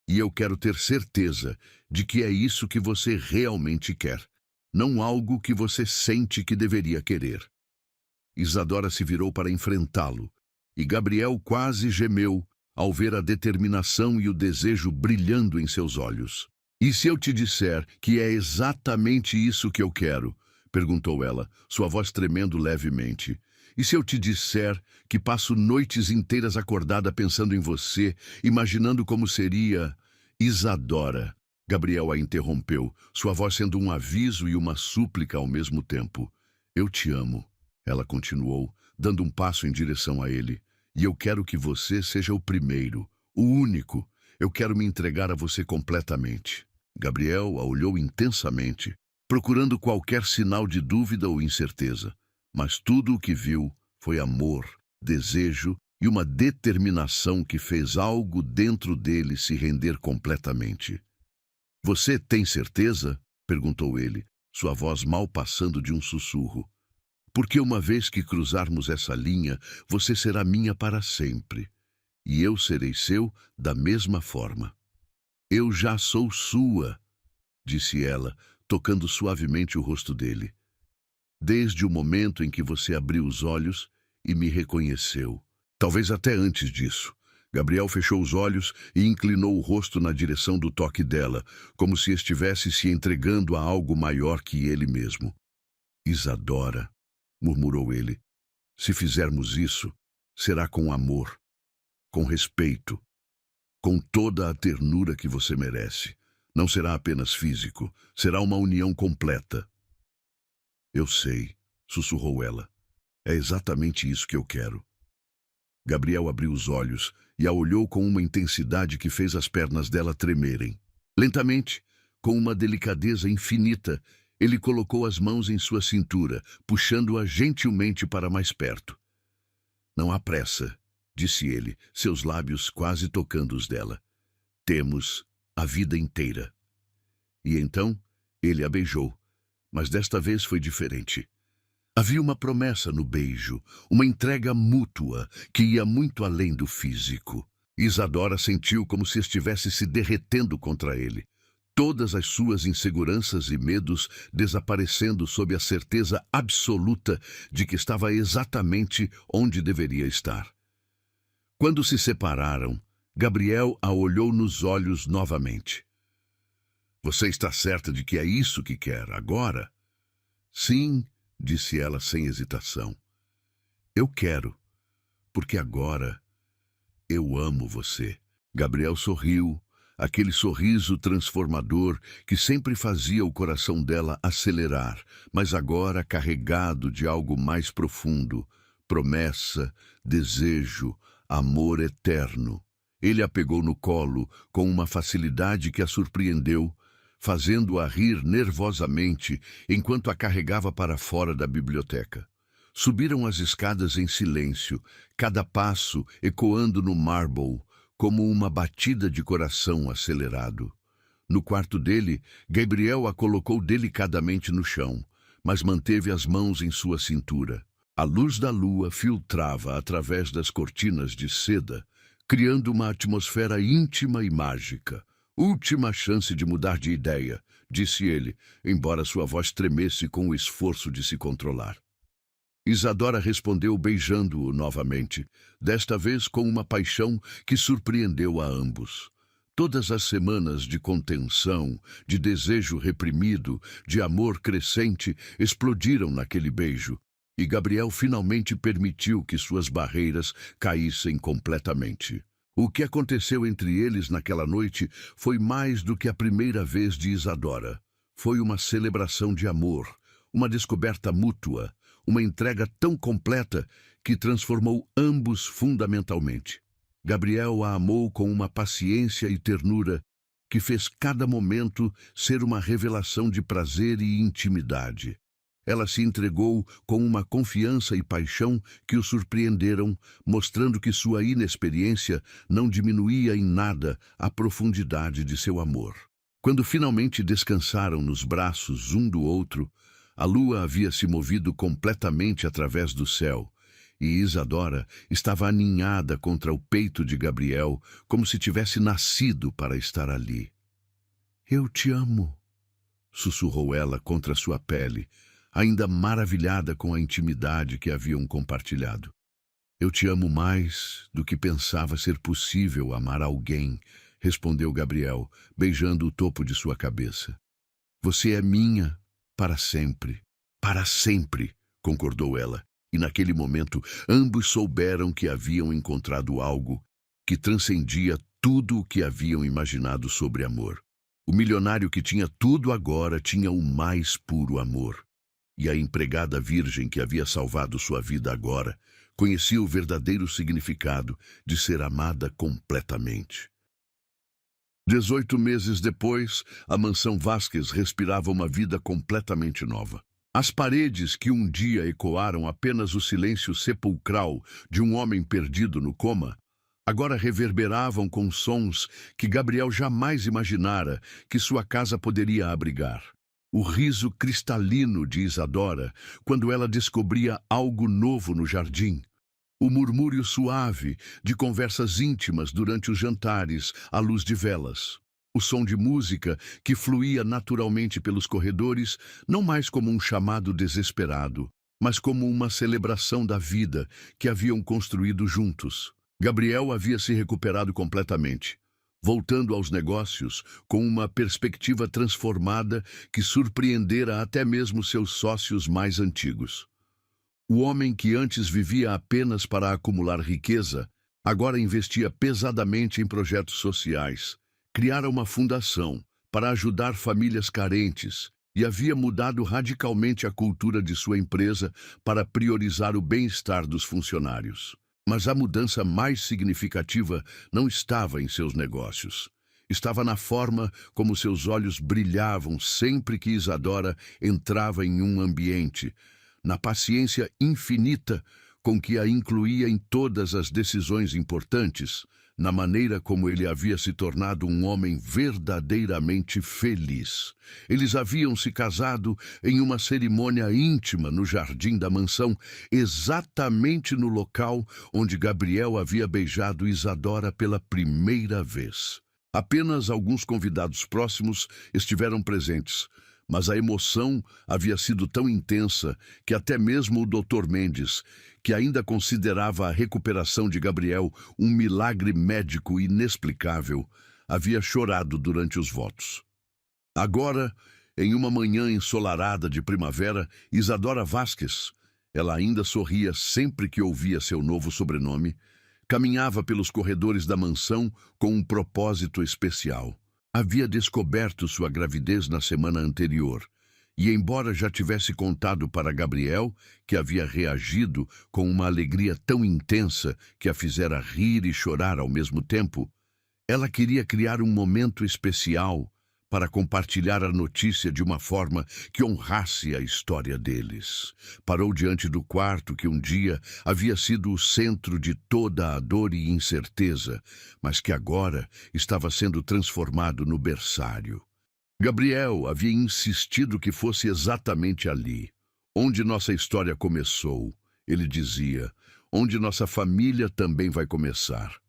E eu quero ter certeza de que é isso que você realmente quer, não algo que você sente que deveria querer. Isadora se virou para enfrentá-lo, e Gabriel quase gemeu ao ver a determinação e o desejo brilhando em seus olhos. E se eu te disser que é exatamente isso que eu quero? Perguntou ela, sua voz tremendo levemente. E se eu te disser que passo noites inteiras acordada pensando em você, imaginando como seria... Isadora. Gabriel a interrompeu, sua voz sendo um aviso e uma súplica ao mesmo tempo. Eu te amo, ela continuou, dando um passo em direção a ele. E eu quero que você seja o primeiro, o único. Eu quero me entregar a você completamente. Gabriel a olhou intensamente, procurando qualquer sinal de dúvida ou incerteza. Mas tudo o que viu foi amor, desejo e uma determinação que fez algo dentro dele se render completamente. Você tem certeza? Perguntou ele, sua voz mal passando de um sussurro. Porque uma vez que cruzarmos essa linha, você será minha para sempre. E eu serei seu da mesma forma. Eu já sou sua, disse ela, tocando suavemente o rosto dele. Desde o momento em que você abriu os olhos e me reconheceu. Talvez até antes disso. Gabriel fechou os olhos e inclinou o rosto na direção do toque dela, como se estivesse se entregando a algo maior que ele mesmo. Isadora, murmurou ele, se fizermos isso, será com amor, com respeito, com toda a ternura que você merece. Não será apenas físico, será uma união completa. Eu sei, sussurrou ela. É exatamente isso que eu quero. Gabriel abriu os olhos e a olhou com uma intensidade que fez as pernas dela tremerem. Lentamente, com uma delicadeza infinita, ele colocou as mãos em sua cintura, puxando-a gentilmente para mais perto. Não há pressa, disse ele, seus lábios quase tocando os dela. Temos a vida inteira. E então, Ele a beijou, mas desta vez foi diferente. Havia uma promessa no beijo, uma entrega mútua que ia muito além do físico. Isadora sentiu como se estivesse se derretendo contra ele. Todas as suas inseguranças e medos desaparecendo sob a certeza absoluta de que estava exatamente onde deveria estar. Quando se separaram, Gabriel a olhou nos olhos novamente. Você está certa de que é isso que quer agora? Sim, disse ela sem hesitação. Eu quero, porque agora eu amo você. Gabriel sorriu, aquele sorriso transformador que sempre fazia o coração dela acelerar, mas agora carregado de algo mais profundo, promessa, desejo, amor eterno. Ele a pegou no colo com uma facilidade que a surpreendeu, fazendo-a rir nervosamente enquanto a carregava para fora da biblioteca. Subiram as escadas em silêncio, cada passo ecoando no marble, como uma batida de coração acelerado. No quarto dele, Gabriel a colocou delicadamente no chão, mas manteve as mãos em sua cintura. A luz da lua filtrava através das cortinas de seda, criando uma atmosfera íntima e mágica. Última chance de mudar de ideia, disse ele, embora sua voz tremesse com o esforço de se controlar. Isadora respondeu beijando-o novamente, desta vez com uma paixão que surpreendeu a ambos. Todas as semanas de contenção, de desejo reprimido, de amor crescente, explodiram naquele beijo, e Gabriel finalmente permitiu que suas barreiras caíssem completamente. O que aconteceu entre eles naquela noite foi mais do que a primeira vez de Isadora. Foi uma celebração de amor, uma descoberta mútua, uma entrega tão completa que transformou ambos fundamentalmente. Gabriel a amou com uma paciência e ternura que fez cada momento ser uma revelação de prazer e intimidade. Ela se entregou com uma confiança e paixão que o surpreenderam, mostrando que sua inexperiência não diminuía em nada a profundidade de seu amor. Quando finalmente descansaram nos braços um do outro, a lua havia se movido completamente através do céu, e Isadora estava aninhada contra o peito de Gabriel, como se tivesse nascido para estar ali. Eu te amo, sussurrou ela contra sua pele, ainda maravilhada com a intimidade que haviam compartilhado. Eu te amo mais do que pensava ser possível amar alguém, respondeu Gabriel, beijando o topo de sua cabeça. Você é minha para sempre, concordou ela, e naquele momento ambos souberam que haviam encontrado algo que transcendia tudo o que haviam imaginado sobre amor. O milionário que tinha tudo agora tinha o mais puro amor. E a empregada virgem que havia salvado sua vida agora conhecia o verdadeiro significado de ser amada completamente. 18 meses depois, a mansão Vasquez respirava uma vida completamente nova. As paredes que um dia ecoaram apenas o silêncio sepulcral de um homem perdido no coma, agora reverberavam com sons que Gabriel jamais imaginara que sua casa poderia abrigar. O riso cristalino de Isadora, quando ela descobria algo novo no jardim. O murmúrio suave de conversas íntimas durante os jantares à luz de velas. O som de música que fluía naturalmente pelos corredores, não mais como um chamado desesperado, mas como uma celebração da vida que haviam construído juntos. Gabriel havia se recuperado completamente, voltando aos negócios com uma perspectiva transformada que surpreendera até mesmo seus sócios mais antigos. O homem que antes vivia apenas para acumular riqueza, agora investia pesadamente em projetos sociais, criara uma fundação para ajudar famílias carentes e havia mudado radicalmente a cultura de sua empresa para priorizar o bem-estar dos funcionários. Mas a mudança mais significativa não estava em seus negócios. Estava na forma como seus olhos brilhavam sempre que Isadora entrava em um ambiente, na paciência infinita com que a incluía em todas as decisões importantes, na maneira como ele havia se tornado um homem verdadeiramente feliz. Eles haviam se casado em uma cerimônia íntima no jardim da mansão, exatamente no local onde Gabriel havia beijado Isadora pela primeira vez. Apenas alguns convidados próximos estiveram presentes, mas a emoção havia sido tão intensa que até mesmo o Dr. Mendes, que ainda considerava a recuperação de Gabriel um milagre médico inexplicável, havia chorado durante os votos. Agora, em uma manhã ensolarada de primavera, Isadora Vasquez, ela ainda sorria sempre que ouvia seu novo sobrenome, caminhava pelos corredores da mansão com um propósito especial. Havia descoberto sua gravidez na semana anterior, e embora já tivesse contado para Gabriel, que havia reagido com uma alegria tão intensa que a fizera rir e chorar ao mesmo tempo, ela queria criar um momento especial para compartilhar a notícia de uma forma que honrasse a história deles. Parou diante do quarto que um dia havia sido o centro de toda a dor e incerteza, mas que agora estava sendo transformado no berçário. Gabriel havia insistido que fosse exatamente ali, onde nossa história começou. Ele dizia, onde nossa família também vai começar.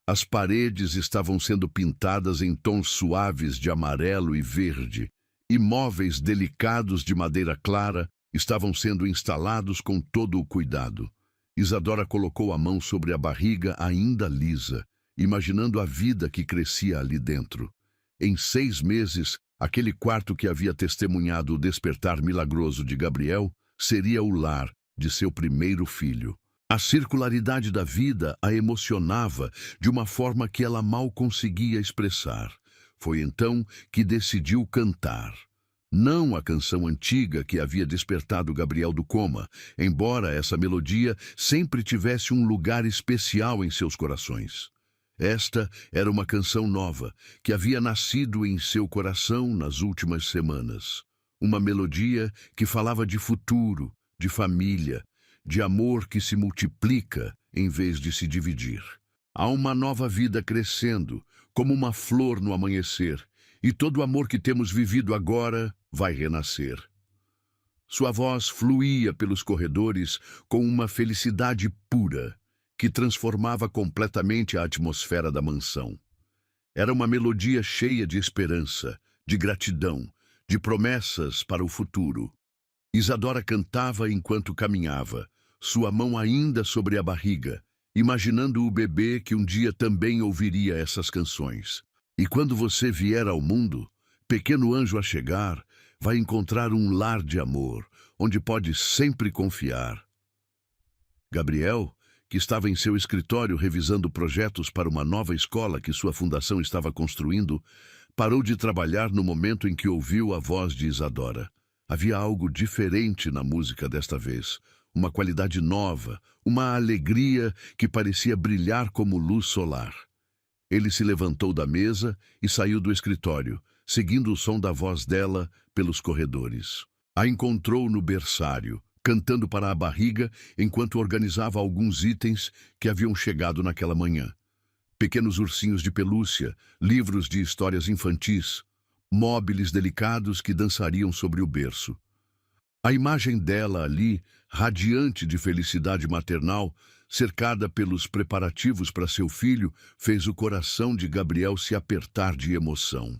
As paredes estavam sendo pintadas em tons suaves de amarelo e verde, e móveis delicados de madeira clara estavam sendo instalados com todo o cuidado. Isadora colocou a mão sobre a barriga ainda lisa, imaginando a vida que crescia ali dentro. Em 6 meses, aquele quarto que havia testemunhado o despertar milagroso de Gabriel seria o lar de seu primeiro filho. A circularidade da vida a emocionava de uma forma que ela mal conseguia expressar. Foi então que decidiu cantar. Não a canção antiga que havia despertado Gabriel do coma, embora essa melodia sempre tivesse um lugar especial em seus corações. Esta era uma canção nova, que havia nascido em seu coração nas últimas semanas. Uma melodia que falava de futuro, de família, de amor que se multiplica em vez de se dividir. Há uma nova vida crescendo, como uma flor no amanhecer, e todo o amor que temos vivido agora vai renascer. Sua voz fluía pelos corredores com uma felicidade pura, que transformava completamente a atmosfera da mansão. Era uma melodia cheia de esperança, de gratidão, de promessas para o futuro. Isadora cantava enquanto caminhava, sua mão ainda sobre a barriga, imaginando o bebê que um dia também ouviria essas canções. E quando você vier ao mundo, pequeno anjo a chegar, vai encontrar um lar de amor, onde pode sempre confiar. Gabriel, que estava em seu escritório revisando projetos para uma nova escola que sua fundação estava construindo, parou de trabalhar no momento em que ouviu a voz de Isadora. Havia algo diferente na música desta vez, uma qualidade nova, uma alegria que parecia brilhar como luz solar. Ele se levantou da mesa e saiu do escritório, seguindo o som da voz dela pelos corredores. A encontrou no berçário, cantando para a barriga enquanto organizava alguns itens que haviam chegado naquela manhã. Pequenos ursinhos de pelúcia, livros de histórias infantis, móveis delicados que dançariam sobre o berço. A imagem dela ali, radiante de felicidade maternal, cercada pelos preparativos para seu filho, fez o coração de Gabriel se apertar de emoção.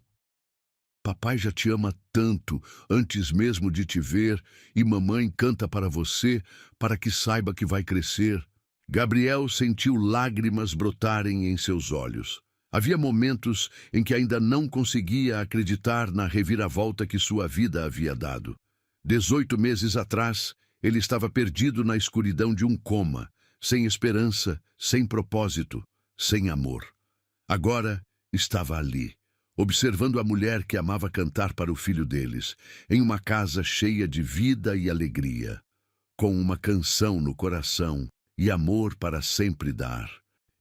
Papai já te ama tanto, antes mesmo de te ver, e mamãe canta para você, para que saiba que vai crescer. Gabriel sentiu lágrimas brotarem em seus olhos. Havia momentos em que ainda não conseguia acreditar na reviravolta que sua vida havia dado. 18 meses atrás, ele estava perdido na escuridão de um coma, sem esperança, sem propósito, sem amor. Agora estava ali, observando a mulher que amava cantar para o filho deles, em uma casa cheia de vida e alegria, com uma canção no coração e amor para sempre dar.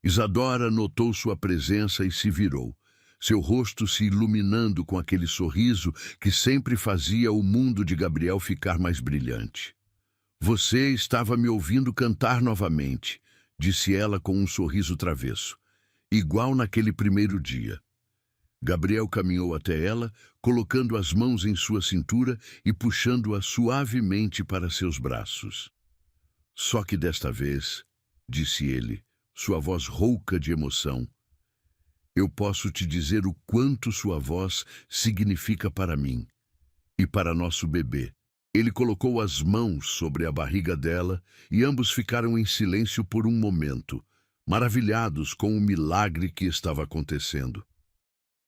Isadora notou sua presença e se virou, seu rosto se iluminando com aquele sorriso que sempre fazia o mundo de Gabriel ficar mais brilhante. Você estava me ouvindo cantar novamente, disse ela com um sorriso travesso. igual naquele primeiro dia. Gabriel caminhou até ela, colocando as mãos em sua cintura e puxando-a suavemente para seus braços. Só que desta vez, disse ele, sua voz rouca de emoção, eu posso te dizer o quanto sua voz significa para mim e para nosso bebê. Ele colocou as mãos sobre a barriga dela e ambos ficaram em silêncio por um momento, maravilhados com o milagre que estava acontecendo.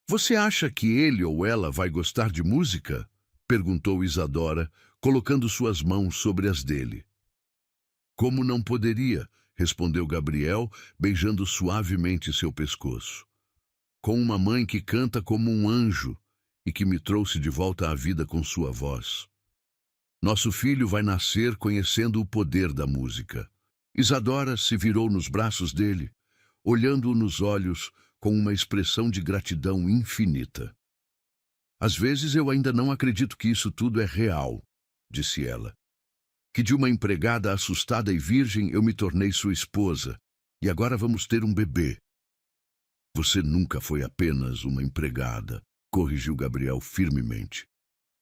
Você acha que ele ou ela vai gostar de música? Perguntou Isadora, colocando suas mãos sobre as dele. Como não poderia? Respondeu Gabriel, beijando suavemente seu pescoço. Com uma mãe que canta como um anjo e que me trouxe de volta à vida com sua voz. Nosso filho vai nascer conhecendo o poder da música. Isadora se virou nos braços dele, olhando-o nos olhos com uma expressão de gratidão infinita. Às vezes eu ainda não acredito que isso tudo é real, disse ela. Que de uma empregada assustada e virgem eu me tornei sua esposa, e agora vamos ter um bebê. Você nunca foi apenas uma empregada, corrigiu Gabriel firmemente.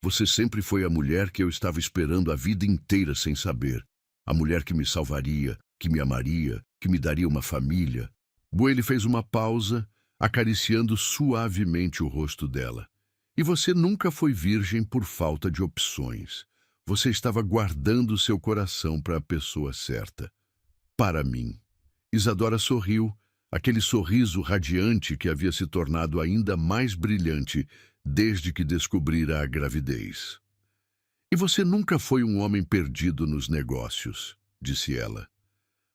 Você sempre foi a mulher que eu estava esperando a vida inteira sem saber. A mulher que me salvaria, que me amaria, que me daria uma família. Boele fez uma pausa, acariciando suavemente o rosto dela. E você nunca foi virgem por falta de opções. Você estava guardando seu coração para a pessoa certa. Para mim. Isadora sorriu, aquele sorriso radiante que havia se tornado ainda mais brilhante desde que descobrira a gravidez. E você nunca foi um homem perdido nos negócios, disse ela.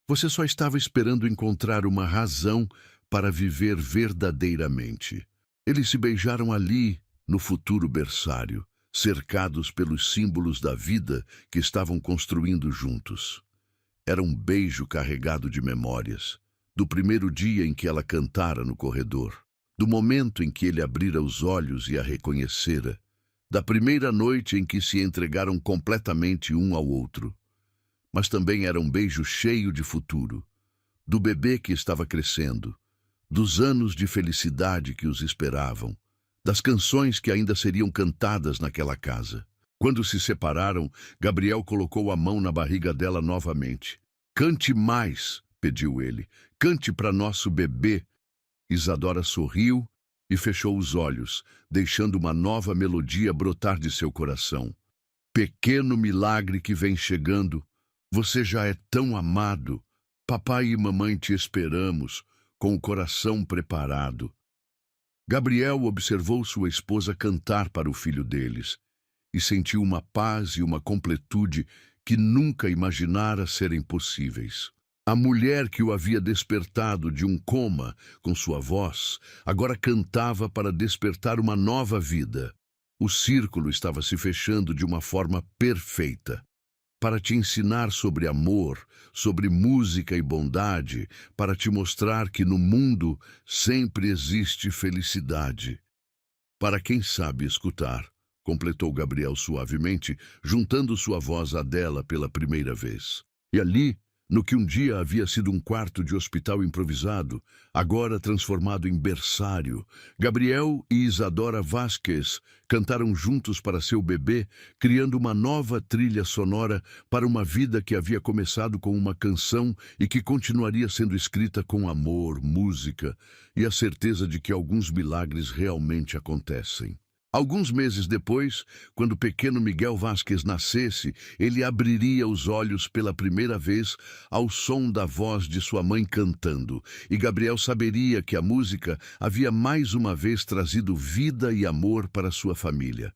Você só estava esperando encontrar uma razão para viver verdadeiramente. Eles se beijaram ali, no futuro berçário, cercados pelos símbolos da vida que estavam construindo juntos. Era um beijo carregado de memórias, do primeiro dia em que ela cantara no corredor, do momento em que ele abrira os olhos e a reconhecera, da primeira noite em que se entregaram completamente um ao outro. Mas também era um beijo cheio de futuro, do bebê que estava crescendo, dos anos de felicidade que os esperavam, das canções que ainda seriam cantadas naquela casa. Quando se separaram, Gabriel colocou a mão na barriga dela novamente. Cante mais, pediu ele. Cante para nosso bebê. Isadora sorriu e fechou os olhos, deixando uma nova melodia brotar de seu coração. Pequeno milagre que vem chegando. Você já é tão amado. Papai e mamãe te esperamos, com o coração preparado. Gabriel observou sua esposa cantar para o filho deles e sentiu uma paz e uma completude que nunca imaginara serem possíveis. A mulher que o havia despertado de um coma com sua voz, agora cantava para despertar uma nova vida. O círculo estava se fechando de uma forma perfeita. Para te ensinar sobre amor, sobre música e bondade, para te mostrar que no mundo sempre existe felicidade. Para quem sabe escutar, completou Gabriel suavemente, juntando sua voz à dela pela primeira vez. E ali, no que um dia havia sido um quarto de hospital improvisado, agora transformado em berçário, Gabriel e Isadora Vasquez cantaram juntos para seu bebê, criando uma nova trilha sonora para uma vida que havia começado com uma canção e que continuaria sendo escrita com amor, música e a certeza de que alguns milagres realmente acontecem. Alguns meses depois, quando o pequeno Miguel Vasquez nascesse, ele abriria os olhos pela primeira vez ao som da voz de sua mãe cantando, e Gabriel saberia que a música havia mais uma vez trazido vida e amor para sua família.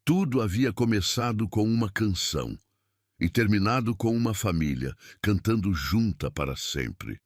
Tudo havia começado com uma canção e terminado com uma família, cantando junta para sempre.